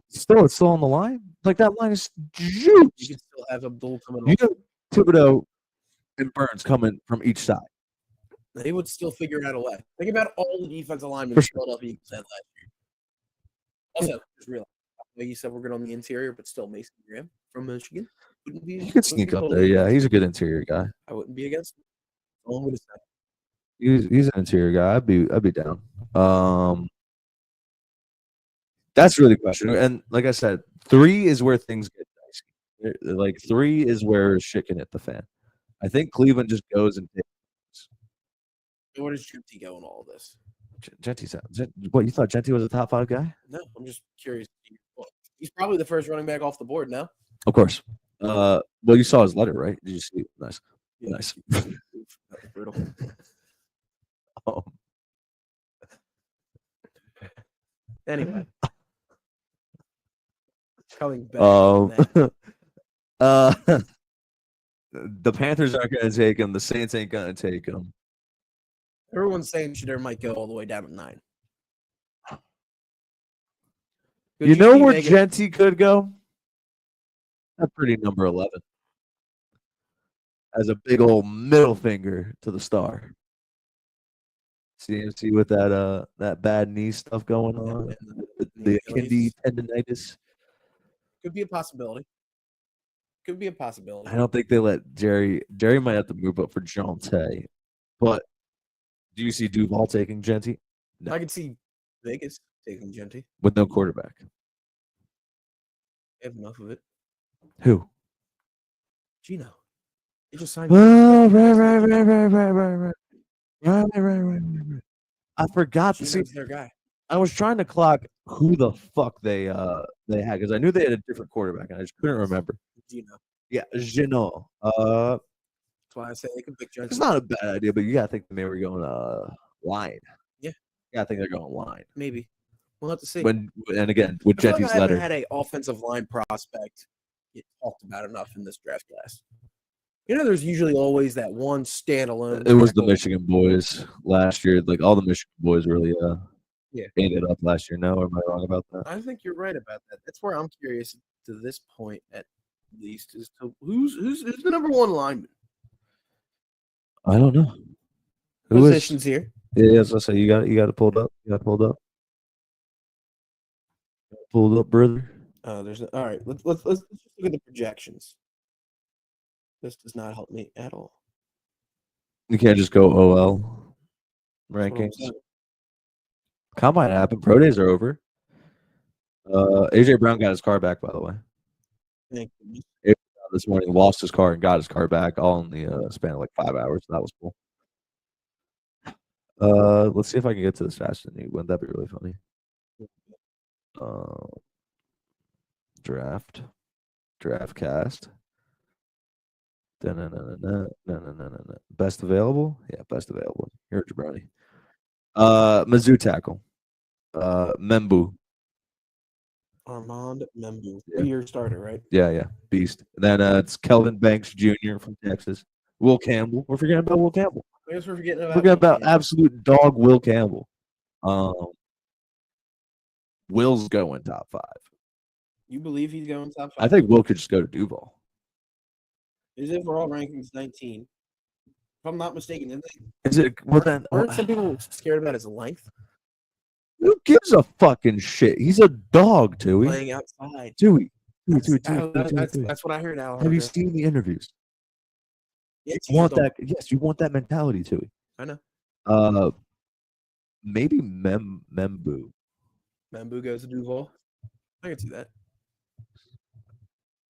It's still on the line. Like that line is juice. You can still have Abdul coming You off. have Thibodeau and Burns coming from each side. They would still figure out a way. Think about all the defensive linemen For the Philadelphia Eagles had last year. Also, just realize, you said we're good on the interior, but still Mason Graham from Michigan. He could sneak up there. Yeah, he's a good interior guy. I wouldn't be against him. All I'm going to say. He's an interior guy. I'd be down. That's really the question. And like I said, 3 is where things get dicey. Like 3 is where shit can hit the fan. I think Cleveland just goes and takes. Where does Genty go in all of this? Genty's out. What, you thought Genty was a top 5 guy? No, I'm just curious. He's probably the first running back off the board now. Of course. Well, you saw his letter, right? Did you see it? Nice. Yeah. Nice. Brutal. Anyway. Coming back. The Panthers aren't going to take him. The Saints ain't going to take him. Everyone's saying Shedeur might go all the way down to 9. You know where Genty could go? That's pretty number 11. As a big old middle finger to the star. CMC with that bad knee stuff going on. The Achilles tendonitis. Could be a possibility. Could be a possibility. I don't think they let Jerry. Jerry might have to move up for Jonte. But do you see Duval taking Genty? No. I could see Vegas taking Genty. With no quarterback. They have enough of it. Who? Gino. He just signed. Oh, right. I forgot to see their guy. I was trying to clock who the fuck they had because I knew they had a different quarterback and I just couldn't remember. Gino. Yeah, Gino. That's why I say they can pick Genty. It's not a bad idea, but you gotta think they were going line. Yeah. Yeah, I think they're going line. Maybe. We'll have to see. And again, with Genty's letter. I haven't had an offensive line prospect get talked about enough in this draft class. You know, there's usually always that one standalone. It was the Michigan boys last year. Like all the Michigan boys really ate it up last year. No, am I wrong about that? I think you're right about that. That's where I'm curious to this point at least as to who's the number 1 lineman. I don't know. Positions here. Yeah, as I say, you got it pulled up. You got it pulled up. Pulled up, brother. All right. Let's just look at the projections. This does not help me at all. You can't just go OL rankings. Combine happened. Pro days are over. AJ Brown got his car back, by the way. Thank you. This morning, lost his car and got his car back all in the span of like 5 hours. That was cool. Let's see if I can get to this faster than you. Wouldn't that be really funny? Draft cast. No. Best available? Yeah, best available. Here, Jabroni. Mizzou tackle. Membu. Armand Membu, Yeah. your starter, right? Yeah, beast. And then it's Kelvin Banks Jr. from Texas. Will Campbell. We're forgetting about Will Campbell. I guess we're forgetting We're forgetting about absolute dog Will Campbell. Will's going top 5. You believe he's going top 5? I think Will could just go to Duval. His overall rankings 19. If I'm not mistaken, isn't it? Is it? Well, then, aren't some people scared about his length? Who gives a fucking shit? He's a dog, Tui. Playing outside. Tui. That's what I heard, Alejandro. Have you seen the interviews? Yes, you want that? Yes, you want that mentality, Tui. I know. Maybe Membu. Membu goes to Duval. I can see that.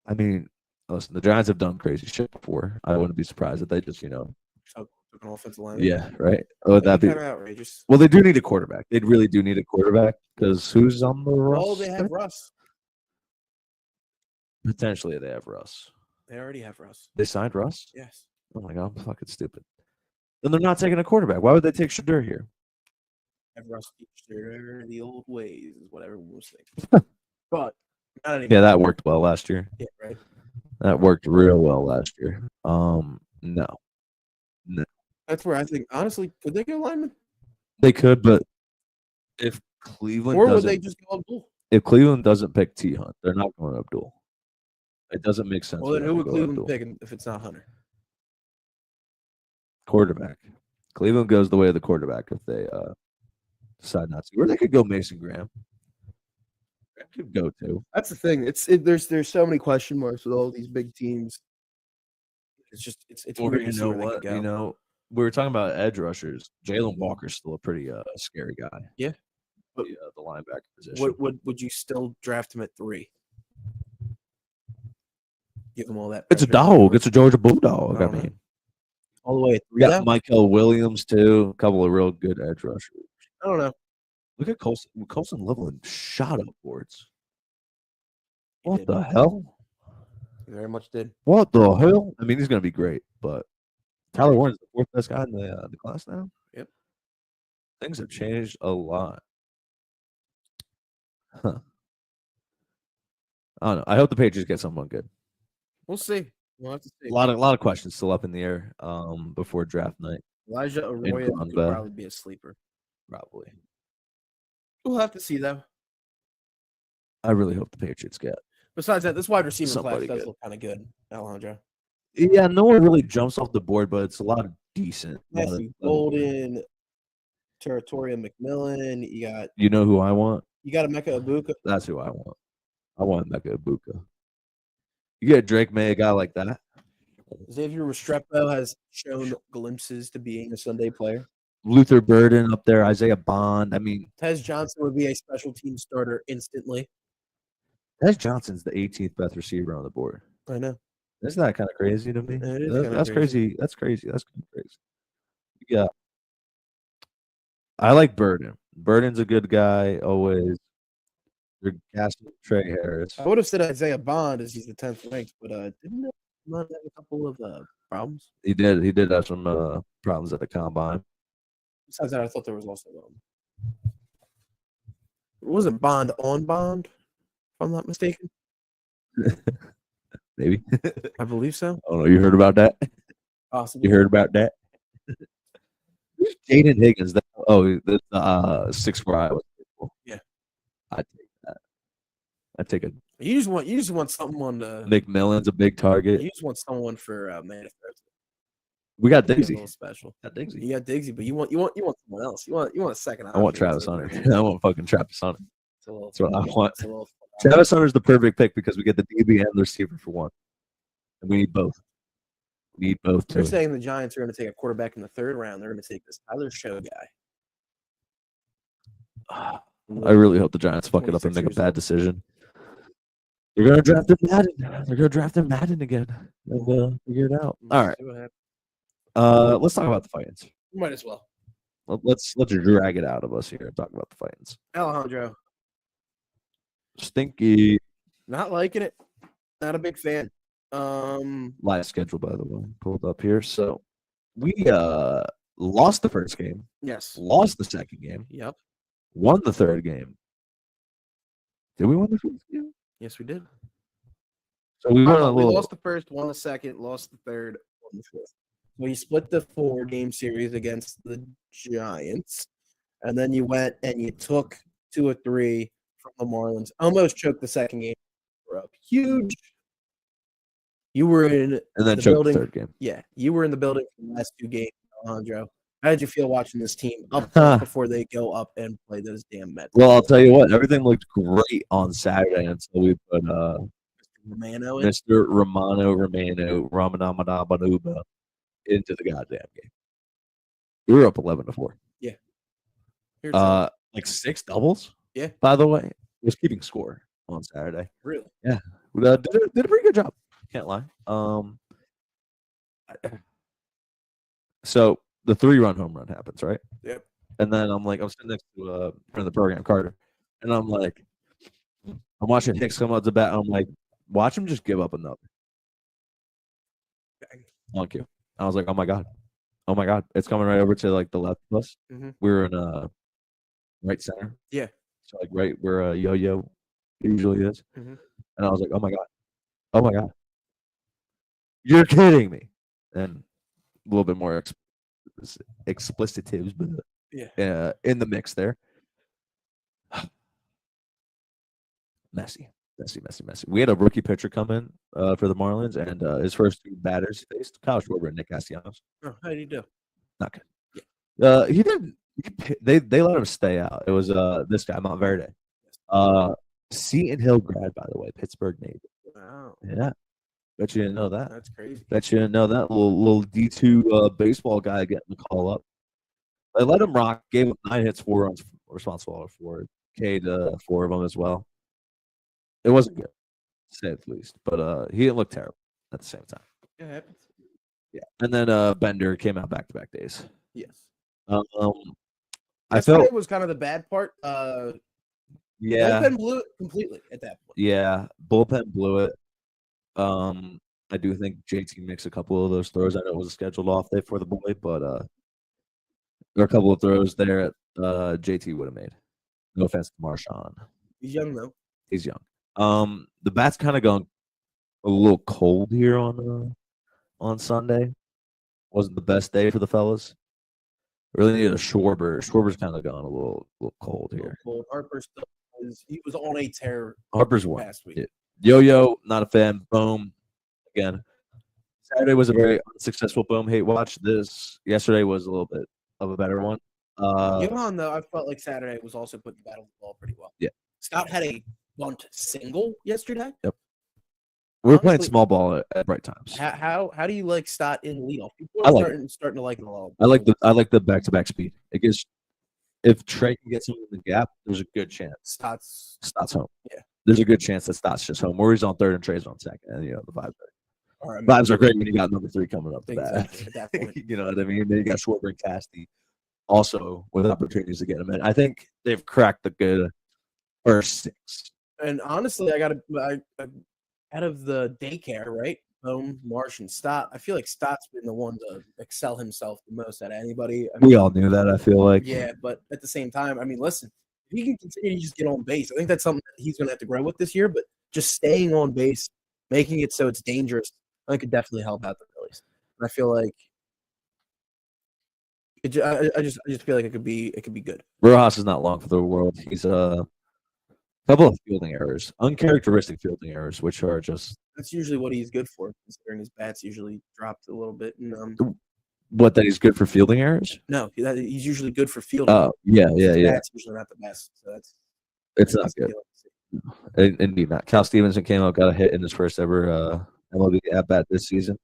I mean, listen, the Giants have done crazy shit before. I wouldn't be surprised if they just, took an offensive line. Yeah, right. Would that be kind of outrageous? Well, they do need a quarterback. They really do need a quarterback because who's on the roster? Oh, they have Russ. Potentially, they have Russ. They already have Russ. They signed Russ? Yes. Oh my god, I'm fucking stupid. Then they're not taking a quarterback. Why would they take Shadur here? Have Russ Shadur the old ways is what everyone was thinking. But not anymore. Yeah, that worked well last year. Yeah, right. That worked real well last year. No. That's where I think, honestly, could they go lineman? They could, but if Cleveland or would they just go Abdul? If Cleveland doesn't pick T Hunt, they're not going Abdul. It doesn't make sense. Well, then who would Cleveland pick if it's not Hunter? Quarterback. Cleveland goes the way of the quarterback if they decide not to. Or they could go Mason Graham. They could go to. That's the thing. There's so many question marks with all these big teams. It's just it's or weird you know what? You know, we were talking about edge rushers. Jalen Walker's still a pretty scary guy. Yeah. But the linebacker position. Would you still draft him at 3? Give him all that. It's a dog. It's a Georgia Bulldog. I mean, all the way at 3. Yeah, Michael Williams too. A couple of real good edge rushers. I don't know. Look at Colson. Colson Loveland shot up boards. What the hell? He very much did. What the hell? I mean, he's going to be great, but Tyler Warren's the 4th best guy in the class now. Yep. Things have changed a lot. Huh. I don't know. I hope the Patriots get someone good. We'll see. We'll have to see. A lot of questions still up in the air before draft night. Elijah Arroyo could probably be a sleeper. Probably. We'll have to see though. I really hope the Patriots get. Besides that, this wide receiver Somebody class does good. look kind of good, Alejandro. Yeah, no one really jumps off the board, but it's a lot of decent. Matthew Golden, Territoria McMillan. You know who I want? You got Emeka Egbuka. That's who I want. I want Emeka Egbuka. You get Drake May, a guy like that. Xavier Restrepo has shown glimpses to being a Sunday player. Luther Burden up there, Isaiah Bond. I mean, Tez Johnson would be a special team starter instantly. Tez Johnson's the 18th best receiver on the board. I know. Isn't that kind of crazy to me? It is That's crazy. That's crazy. That's kind of crazy. Yeah. I like Burden. Burden's a good guy always. They're casting Trey Harris. I would have said Isaiah Bond as he's the 10th ranked, but didn't he have a couple of problems? He did. He did have some problems at the combine. Besides that, I thought there was also wasn't Bond on Bond, if I'm not mistaken. Maybe. I believe so. Oh no, you heard about that? Possibly. You heard about that? Jaden Higgins. The 6'4" Iowa. Yeah. I'd take that. I'd take a. You just want someone to. McMillan's a big target. You just want someone for Manifest. We got Diggsy. A little special. Got Diggsy. You got Diggsy, but you want someone else. You want a second option. I want Travis Hunter. I want fucking Travis Hunter. That's what I want. Travis Hunter's the perfect pick because we get the DB and the receiver for one. And we need both. We need both. They're saying the Giants are going to take a quarterback in the 3rd round. They're going to take this Tyler Show guy. I really hope the Giants fuck it up and make a bad decision. They're going to draft him Madden. They're going to draft him Madden again. And figure it out. All right. Let's talk about the Titans. Might as well. Let's drag it out of us here and talk about the Titans. Alejandro. Stinky. Not liking it. Not a big fan. Live schedule, by the way, pulled up here. So we lost the first game. Yes. Lost the second game. Yep. Won the third game. Did we win the first game? Yes, we did. So we won a We little. lost the first, won the second, lost the third, won the fourth. We split the 4-game series against the Giants, and then you went and you took 2 or 3 from the Marlins. Almost choked the second game. We're up huge. You were in And then the choked building. the third game. Yeah, you were in the building for the last 2 games, Alejandro. How did you feel watching this team up front before they go up and play those damn Mets? Well, I'll tell you what, everything looked great on Saturday until we put Romano in. Mr. Ramanamanuba into the goddamn game. We were up 11-4. Here too. Like 6 doubles. Yeah. By the way, was keeping score on Saturday. Really? Yeah, we did a pretty good job. Can't lie. So the 3-run home run happens, right? Yep. And then I'm sitting next to friend of the program, Carter, and I'm watching Hicks come out to bat. And I'm like, watch him just give up another. Thank you. I was like, oh my god, it's coming right over to like the left of us. Mm-hmm. We were in right center. Yeah. So like right where Yo-Yo usually is. Mm-hmm. And I was like, oh my god, you're kidding me. And a little bit more explicitives, but in the mix there. Messy. We had a rookie pitcher come in for the Marlins, and his first 2 batters faced Kyle Schwarber and Nick Castellanos. Oh, how did he do? Not good. Yeah. He didn't. They let him stay out. It was this guy Montverde. Seton Hill grad, by the way, Pittsburgh native. Wow. Yeah. Bet you didn't know that. That's crazy. Bet you didn't know that little D2 baseball guy getting the call up. They let him rock. Gave him 9 hits, 4 runs, responsible for K'd 4 of them as well. It wasn't good, to say the least. But he didn't look terrible at the same time. Yeah, it happens. Yeah. And then Bender came out back-to-back days. Yes. I felt it was kind of the bad part. Yeah. Bullpen blew it completely at that point. Yeah, bullpen blew it. I do think JT makes a couple of those throws. I know it was a scheduled off day for the boy, but there are a couple of throws there JT would have made. No offense to Marshawn. He's young though. He's young. The bat's kind of going a little cold here on Sunday. Wasn't the best day for the fellas. Really needed a Schwarber. Schwarber's kind of gone a little cold here. Cold. Harper still he was on a tear. Harper's one. Last week. Yeah. Yo-Yo, not a fan. Boom. Again. Saturday was a very unsuccessful boom hate watch. Yesterday was a little bit of a better one. Johan, though, I felt like Saturday was also putting the battle of the ball pretty well. Yeah. Stott had a bunt single yesterday. Yep. We're playing small ball at right times. How do you like Stott in leadoff? People I are like starting to like it a lot. I like the back-to-back speed. It gives if Trey can get someone in the gap, there's a good chance Stott's home. Yeah. There's a good chance that Stott's just home. Murray's on third and Trey's on second. And the vibes are great when you got number 3 coming up the bat. At that point. You know what I mean? Then you got Schwarber and Casty also with opportunities to get him in. I think they've cracked the good first 6. And honestly, I out of the daycare, right? Boom, Marsh, and Stott. I feel like Stott's been the one to excel himself the most out of anybody. We all knew that, I feel like. Yeah, but at the same time, I mean, listen, if he can continue to just get on base, I think that's something that he's going to have to grow with this year. But just staying on base, making it so it's dangerous, I think could definitely help out the Phillies. I feel like I just feel like it could be good. Rojas is not long for the world. He's a couple of fielding errors, uncharacteristic fielding errors, which are just. That's usually what he's good for, considering his bats usually dropped a little bit. And, what, that he's good for fielding errors? No, he's usually good for fielding. Oh, yeah. That's usually not the best. So it's not good. Indeed not. Cal Stevenson came out, got a hit in his first ever MLB at-bat this season.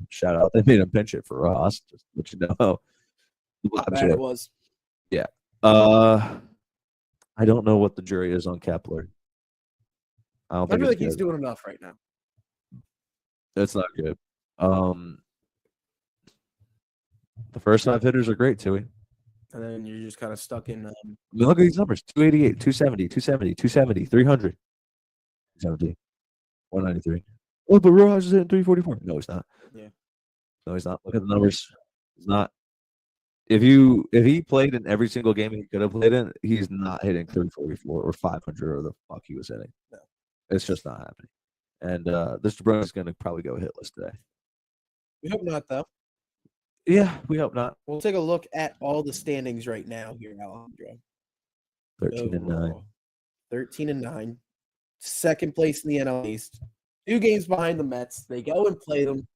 Shout out. They made him pinch it for Ross, just to let you know. How bad it was. Yeah. I don't know what the jury is on Kepler. I feel like he's doing enough right now. That's not good. The first 5 hitters are great, Tui. And then you're just kind of stuck in. I mean, look at these numbers: 288, 270, 270, 270, 300, 270, 193. Oh, but Rojas is hitting 344. No, he's not. Yeah. No, he's not. Look at the numbers. He's not. If he played in every single game he could have played in, he's not hitting 344 or 500 or the fuck he was hitting. No. It's just not happening. And this DeBruyne is going to probably go hitless today. We hope not, though. Yeah, we hope not. We'll take a look at all the standings right now here, Alejandro. 13-9. 13-9. Second place in the NL East. 2 games behind the Mets. They go and play them,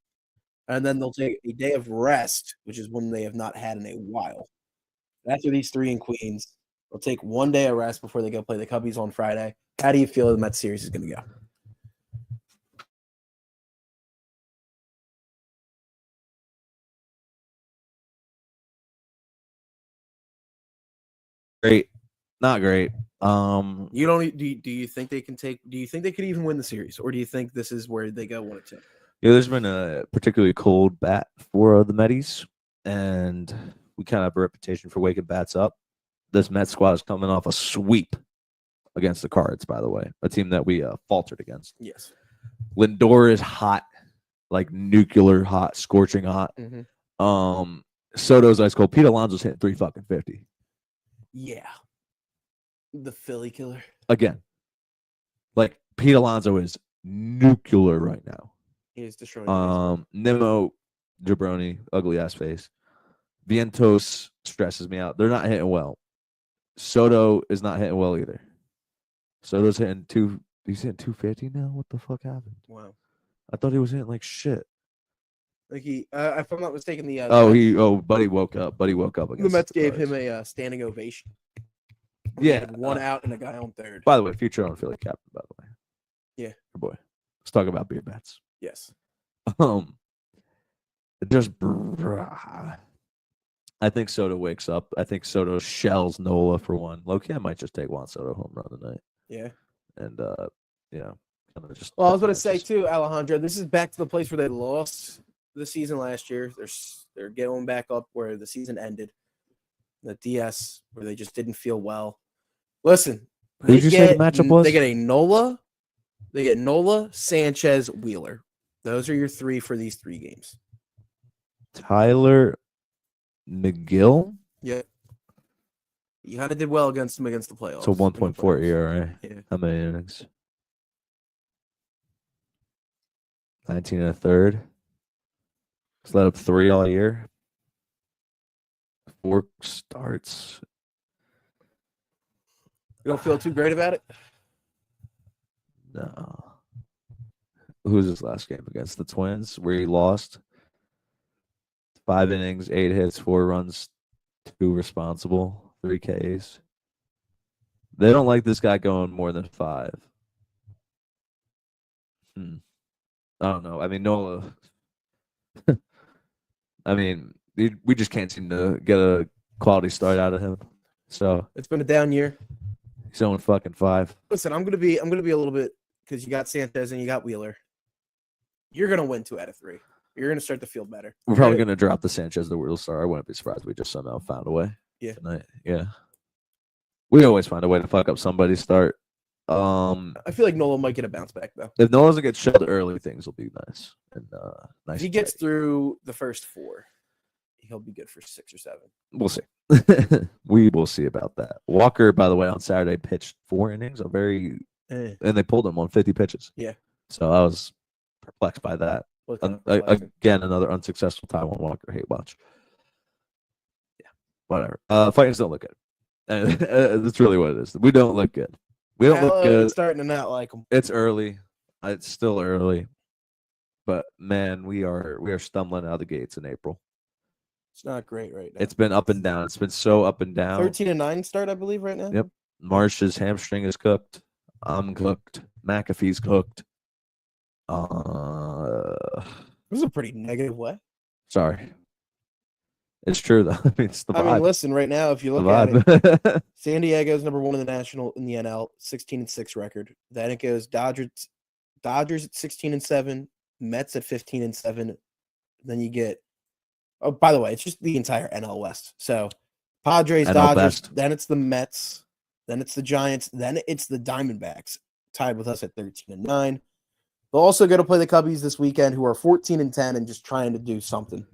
and then they'll take a day of rest, which is one they have not had in a while. After these 3 in Queens, they'll take 1 day of rest before they go play the Cubbies on Friday. How do you feel the Mets series is going to go? Great. Not great. You don't do you think they can take do you think they could even win the series, or do you think this is where they go 1-2? Yeah, there's been a particularly cold bat for the Metis, and we kind of have a reputation for waking bats up. This Met squad is coming off a sweep against the Cards, by the way, a team that we faltered against. Yes. Lindor is hot, like nuclear hot, scorching hot. Mm-hmm. Soto's ice cold. Pete Alonso's hitting 350. Yeah. The Philly killer. Again, like Pete Alonso is nuclear right now. He is destroying. Nimmo, Jabroni, ugly ass face. Vientos stresses me out. They're not hitting well. Soto is not hitting well either. Soto's hitting he's hitting 250 now. What the fuck happened? Wow. I thought he was hitting like shit. Like if I'm not mistaken, Buddy woke up. The Mets gave him a standing ovation. Yeah, 1 out and a guy on third. By the way, future on Philly captain. By the way, yeah, good boy. Let's talk about beer bats. Yes. Just I think Soto wakes up. I think Soto shells Nola for one. Low-key, I might just take Juan Soto home run tonight. Yeah. And kind of just. Well, I was going to say too, Alejandro. This is back to the place where they lost the season last year. They're going back up where the season ended. The DS where they just didn't feel well. Listen, who did you say the matchup was? They get Nola, Sanchez, Wheeler. Those are your 3 for these 3 games. Tyler McGill? Yeah. You kind of did well against them against the playoffs. So 1.4 ERA. Yeah. How many innings? 19 and a third. He's let up 3 all year. 4 starts. You don't feel too great about it? No. Who's his last game against the Twins where he lost? 5 innings, 8 hits, 4 runs, 2 responsible, 3 Ks. They don't like this guy going more than 5. I don't know. I mean, Nola. I mean, we just can't seem to get a quality start out of him. So it's been a down year. He's only fucking 5. Listen, I'm gonna be a little bit because you got Sanchez and you got Wheeler. You're gonna win 2 out of 3. You're gonna start to feel better. We're probably gonna drop the Sanchez the Wheel Star. I wouldn't be surprised if we just somehow found a way. Yeah. Tonight. Yeah. We always find a way to fuck up somebody's start. I feel like Nola might get a bounce back though. If Nola doesn't get shelled early, things will be nice. And nice. If he gets through the first 4, he'll be good for 6 or 7. We'll see. We will see about that. Walker, by the way, on Saturday pitched 4 innings. And they pulled him on 50 pitches. Yeah. So I was perplexed by that. Again, another unsuccessful Taiwan Walker hate watch. Yeah. Whatever. Fighters don't look good. That's really what it is. We don't look good. We don't look good. It's starting to not like them. It's early. It's still early. But man, we are stumbling out of the gates in April. It's not great right now. It's been up and down. It's been so up and down. 13-9 start, I believe, right now. Yep. Marsh's hamstring is cooked. I'm cooked. McAfee's cooked. This is a pretty negative way. Sorry. It's true though. I mean, it's the vibe. I mean, listen, right now, if you look at it, San Diego's number 1 in the NL, 16-6 record. Then it goes Dodgers at 16-7, Mets at 15-7. Then you get, oh, by the way, it's just the entire NL West. So Padres, NL Dodgers, best. then it's the Mets, then it's the Giants, then it's the Diamondbacks, tied with us at 13-9. They'll also go to play the Cubbies this weekend, who are 14-10 and just trying to do something.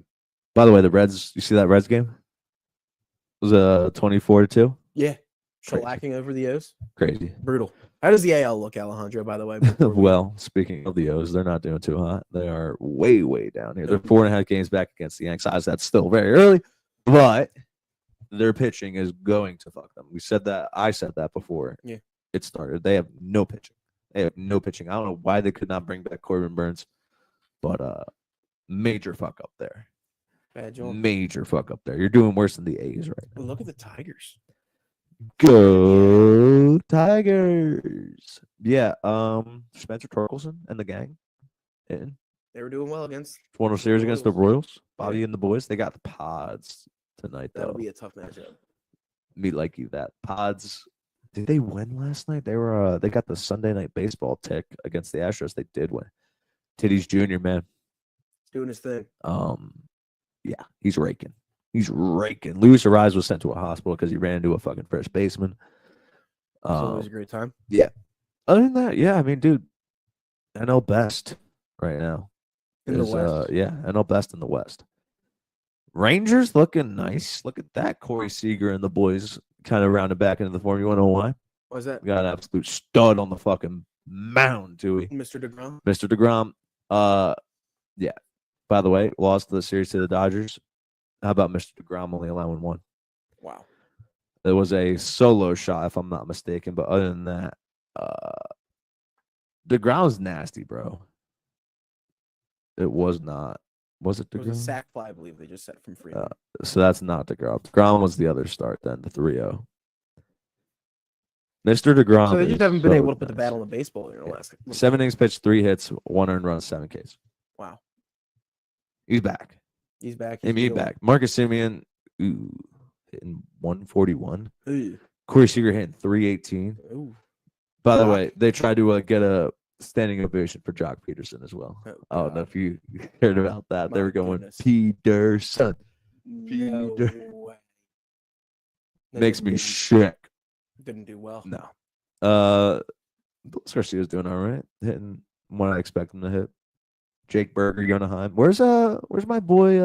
By the way, the Reds, you see that Reds game? Was 24-2. Yeah, Crazy. shellacking over the O's. Crazy. Brutal. How does the AL look, Alejandro? By the way, Well, speaking of the O's, they're not doing too hot. They are way, way down here. They're 4.5 games back against the Yankees. That's still very early, but their pitching is going to fuck them. We said that. I said that before. Yeah. It started. They have no pitching. I don't know why they could not bring back Corbin Burns, but major fuck up there. Bad job. Major fuck up there. You're doing worse than the A's right now. Look at the Tigers. Go Tigers. Yeah. Spencer Torkelson and the gang. Hitting. They were doing well against One series against the Royals. Bobby and the boys. They got the Pods tonight, though. that'll be a tough matchup. Me like you that. Pods. Did they win last night? They were they got the Sunday night baseball tick against the Astros. They did win. Titties Jr., man. Doing his thing. Yeah, he's raking. Luis Ariz was sent to a hospital because he ran into a fucking first baseman. It's always a great time. Yeah. Other than that, yeah, I mean, dude, NL best right now. In the West. Yeah, NL best in the West. Rangers looking nice. Look at that. Corey Seager and the boys kind of rounded back into the form. You want to know why? What's that? We got an absolute stud on the fucking mound, Dewey. Mr. DeGrom. Mr. DeGrom. Yeah. By the way, lost the series to the Dodgers. How about Mr. DeGrom only allowing one? Wow. It was a solo shot, if I'm not mistaken. But other than that, DeGrom's nasty, bro. It was not. Was it DeGrom? It was a sac fly, I believe they just set from Freeman. So that's not DeGrom. DeGrom was the other start then, the 3-0. Mr. DeGrom. So they just haven't been so able to put the nice. bat on the baseball in the last. 7 innings pitched, 3 hits, 1 earned run, 7 Ks. Wow. He's back. He's back. He's back. Marcus Semien hitting 141. Ooh. Corey Seager hitting 318. Ooh. By the way, they tried to get a standing ovation for Jock Peterson as well. Oh, I don't know if you heard about that. They My were going goodness. Peterson. No Peter. way. Makes me sick. Didn't do well. No. Luis Garcia's doing all right, hitting what I expect him to hit. Jake Berger, Yonaheim. Where's my boy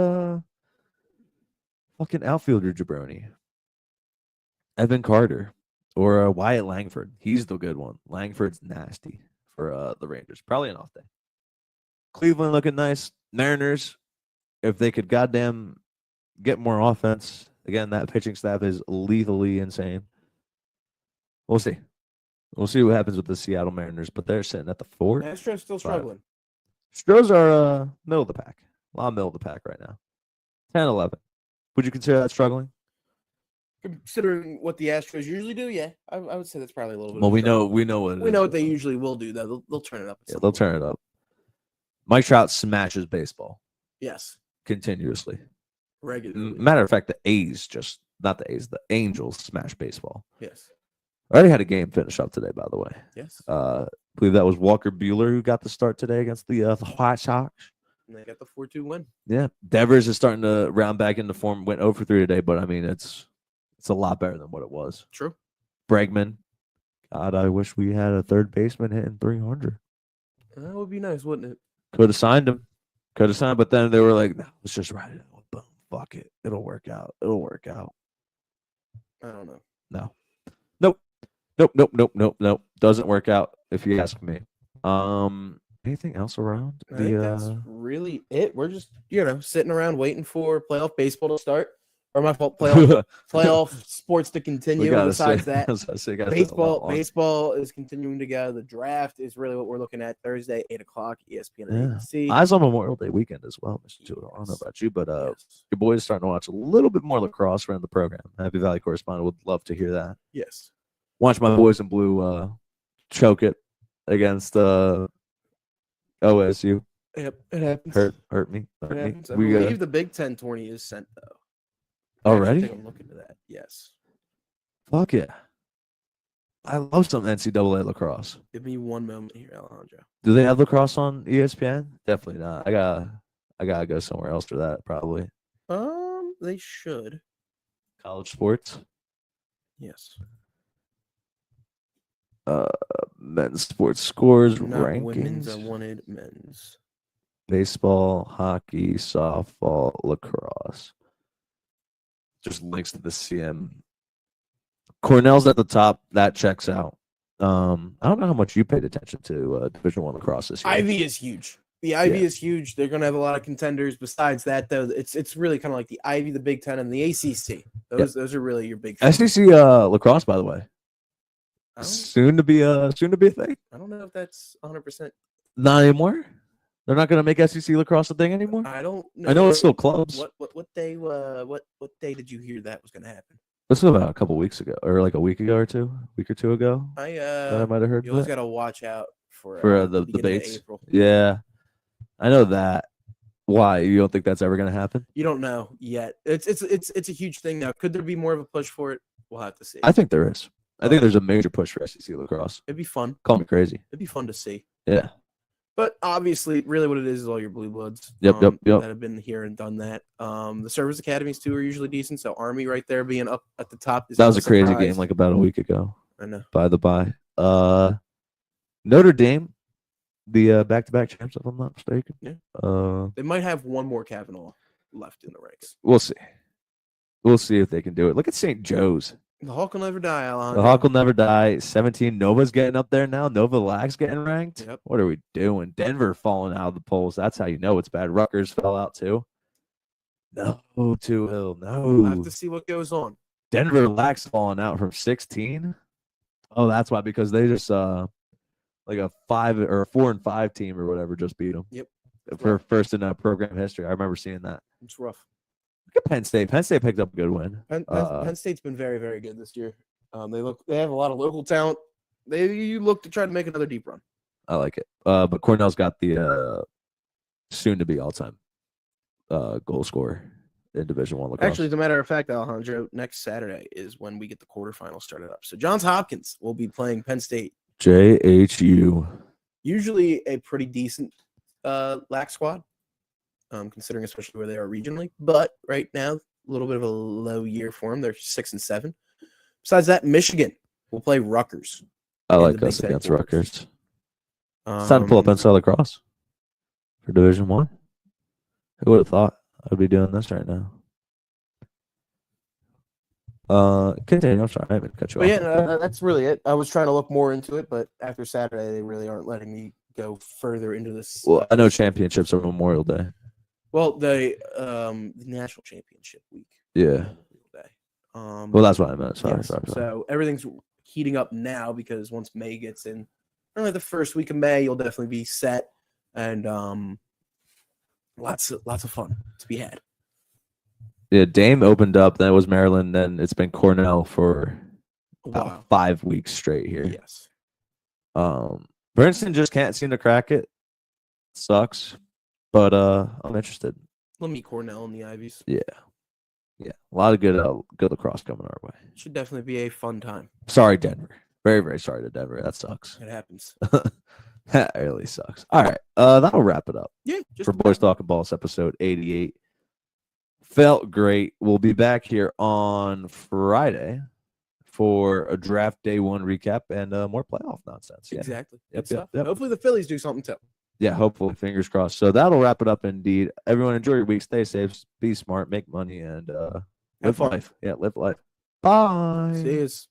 fucking outfielder jabroni? Evan Carter or Wyatt Langford. He's the good one. Langford's nasty for the Rangers. Probably an off day. Cleveland looking nice. Mariners, if they could goddamn get more offense. Again, that pitching staff is lethally insane. We'll see. We'll see what happens with the Seattle Mariners, but they're sitting at the 4. Astros still struggling. Stros are middle of the pack. A lot of middle of the pack right now. 10-11. Would you consider that struggling? Considering what the Astros usually do, yeah, I would say that's probably a little bit. Well, we know what they usually will do. Though they'll turn it up. Yeah, they'll turn it up. Mike Trout smashes baseball Yes, continuously. regularly. Matter of fact, the Angels smash baseball. Yes. I already had a game finish up today, by the way. Yes. I believe that was Walker Buehler who got the start today against the White Sox. And they got the 4-2 win. Yeah, Devers is starting to round back into form. Went 0 for 3 today, but I mean it's a lot better than what it was. True. Bregman, God, I wish we had a third baseman hitting 300. That would be nice, wouldn't it? Could have signed him. But then they were like, no, let's just write it out. Boom, fuck it. It'll work out. I don't know. No. Nope. Doesn't work out if you ask me. Anything else around? I think that's really it. We're just, sitting around waiting for playoff baseball to start. Or my fault, playoff sports to continue. Besides that, baseball is continuing to go. The draft is really what we're looking at Thursday, 8:00, ESPN and ABC. Eyes on Memorial Day weekend as well, Mr. Tudor. I don't know about you, but your boys are starting to watch a little bit more lacrosse around the program. Happy Valley correspondent would love to hear that. Yes. Watch my boys in blue choke it against OSU. Yep, it happens. Hurt me. It happens. I believe the Big Ten tourney is sent though. Already? I'm looking into that. Yes. Fuck yeah. I love some NCAA lacrosse. Give me one moment here, Alejandro. Do they have lacrosse on ESPN? Definitely not. I gotta go somewhere else for that, probably. They should. College sports? Yes. Men's sports scores, Not rankings. Women's, I wanted men's. Baseball, hockey, softball, lacrosse. just links to the CM. Cornell's at the top. That checks out. I don't know how much you paid attention to Division I lacrosse this year. Ivy is huge. The Ivy is huge. They're going to have a lot of contenders. Besides that, though, it's really kind of like the Ivy, the Big Ten, and the ACC. Those are really your big. SEC lacrosse, by the way, soon to be a thing. I don't know if that's 100%. Not anymore. They're not going to make SEC lacrosse a thing anymore. I don't know. I know it's still clubs. What day? What day did you hear that was going to happen? This was about a couple weeks ago, or like a week or two ago. I might have heard. You always got to watch out for the debates. Yeah, I know that. Why? You don't think that's ever going to happen? You don't know yet. It's a huge thing now. Could there be more of a push for it? We'll have to see. I think there is. I think there's a major push for SEC lacrosse. It'd be fun. Call me crazy. It'd be fun to see. Yeah. But obviously, really what it is all your blue bloods yep. that have been here and done that. The service academies, too, are usually decent. So Army right there being up at the top. That was a crazy game like about a week ago. I know. By the by. Notre Dame, the back-to-back champs, if I'm not mistaken. Yeah. They might have one more Kavanaugh left in the ranks. We'll see. We'll see if they can do it. Look at St. Joe's. The Hawk will never die, Alejandro. The Hawk will never die. 17. Nova's getting up there now. Nova Lac's getting ranked. Yep. What are we doing? Denver falling out of the polls. That's how you know it's bad. Rutgers fell out too. No, 2 Hill. No. We'll have to see what goes on. Denver Lac's falling out from 16. Oh, that's why, because they just like a 5 or a 4 and 5 team or whatever just beat them. Yep. For first in program history. I remember seeing that. It's rough. Look at Penn State. Penn State picked up a good win. Penn State's been very, very good this year. They have a lot of local talent. They look to try to make another deep run. I like it. But Cornell's got the soon to be all-time goal scorer in Division I lacrosse. Actually, as a matter of fact, Alejandro, next Saturday is when we get the quarterfinals started up. So Johns Hopkins will be playing Penn State. JHU. Usually a pretty decent LAC squad. Considering especially where they are regionally. But right now, a little bit of a low year for them. They're 6-7. Besides that, Michigan will play Rutgers. I like us against Rutgers. It's time to pull up NCAA lacrosse for Division I. Who would have thought I'd be doing this right now? Continue. I'm sorry, I haven't cut you off. Yeah, no, that's really it. I was trying to look more into it, but after Saturday, they really aren't letting me go further into this. Well, I know championships are Memorial Day. Well, the national championship week. Yeah. Well, that's what I meant. Sorry. So everything's heating up now because once May gets in, the first week of May, you'll definitely be set and lots of fun to be had. Yeah, Dame opened up. Then it was Maryland. Then it's been Cornell for about 5 weeks straight here. Yes. Princeton just can't seem to crack it. Sucks. But I'm interested. Let me Cornell in the Ivies. Yeah. A lot of good lacrosse coming our way. Should definitely be a fun time. Sorry, Denver. Very, very sorry to Denver. That sucks. It happens. That really sucks. All right. That'll wrap it up. Yeah. For Boys Talking Balls, episode 88. Felt great. We'll be back here on Friday for a draft day 1 recap and more playoff nonsense. Yeah. Exactly. Yep. Hopefully the Phillies do something too. Yeah, hopefully. Fingers crossed. So that'll wrap it up indeed. Everyone enjoy your week. Stay safe. Be smart. Make money. And live life. Yeah, live life. Bye. See yous.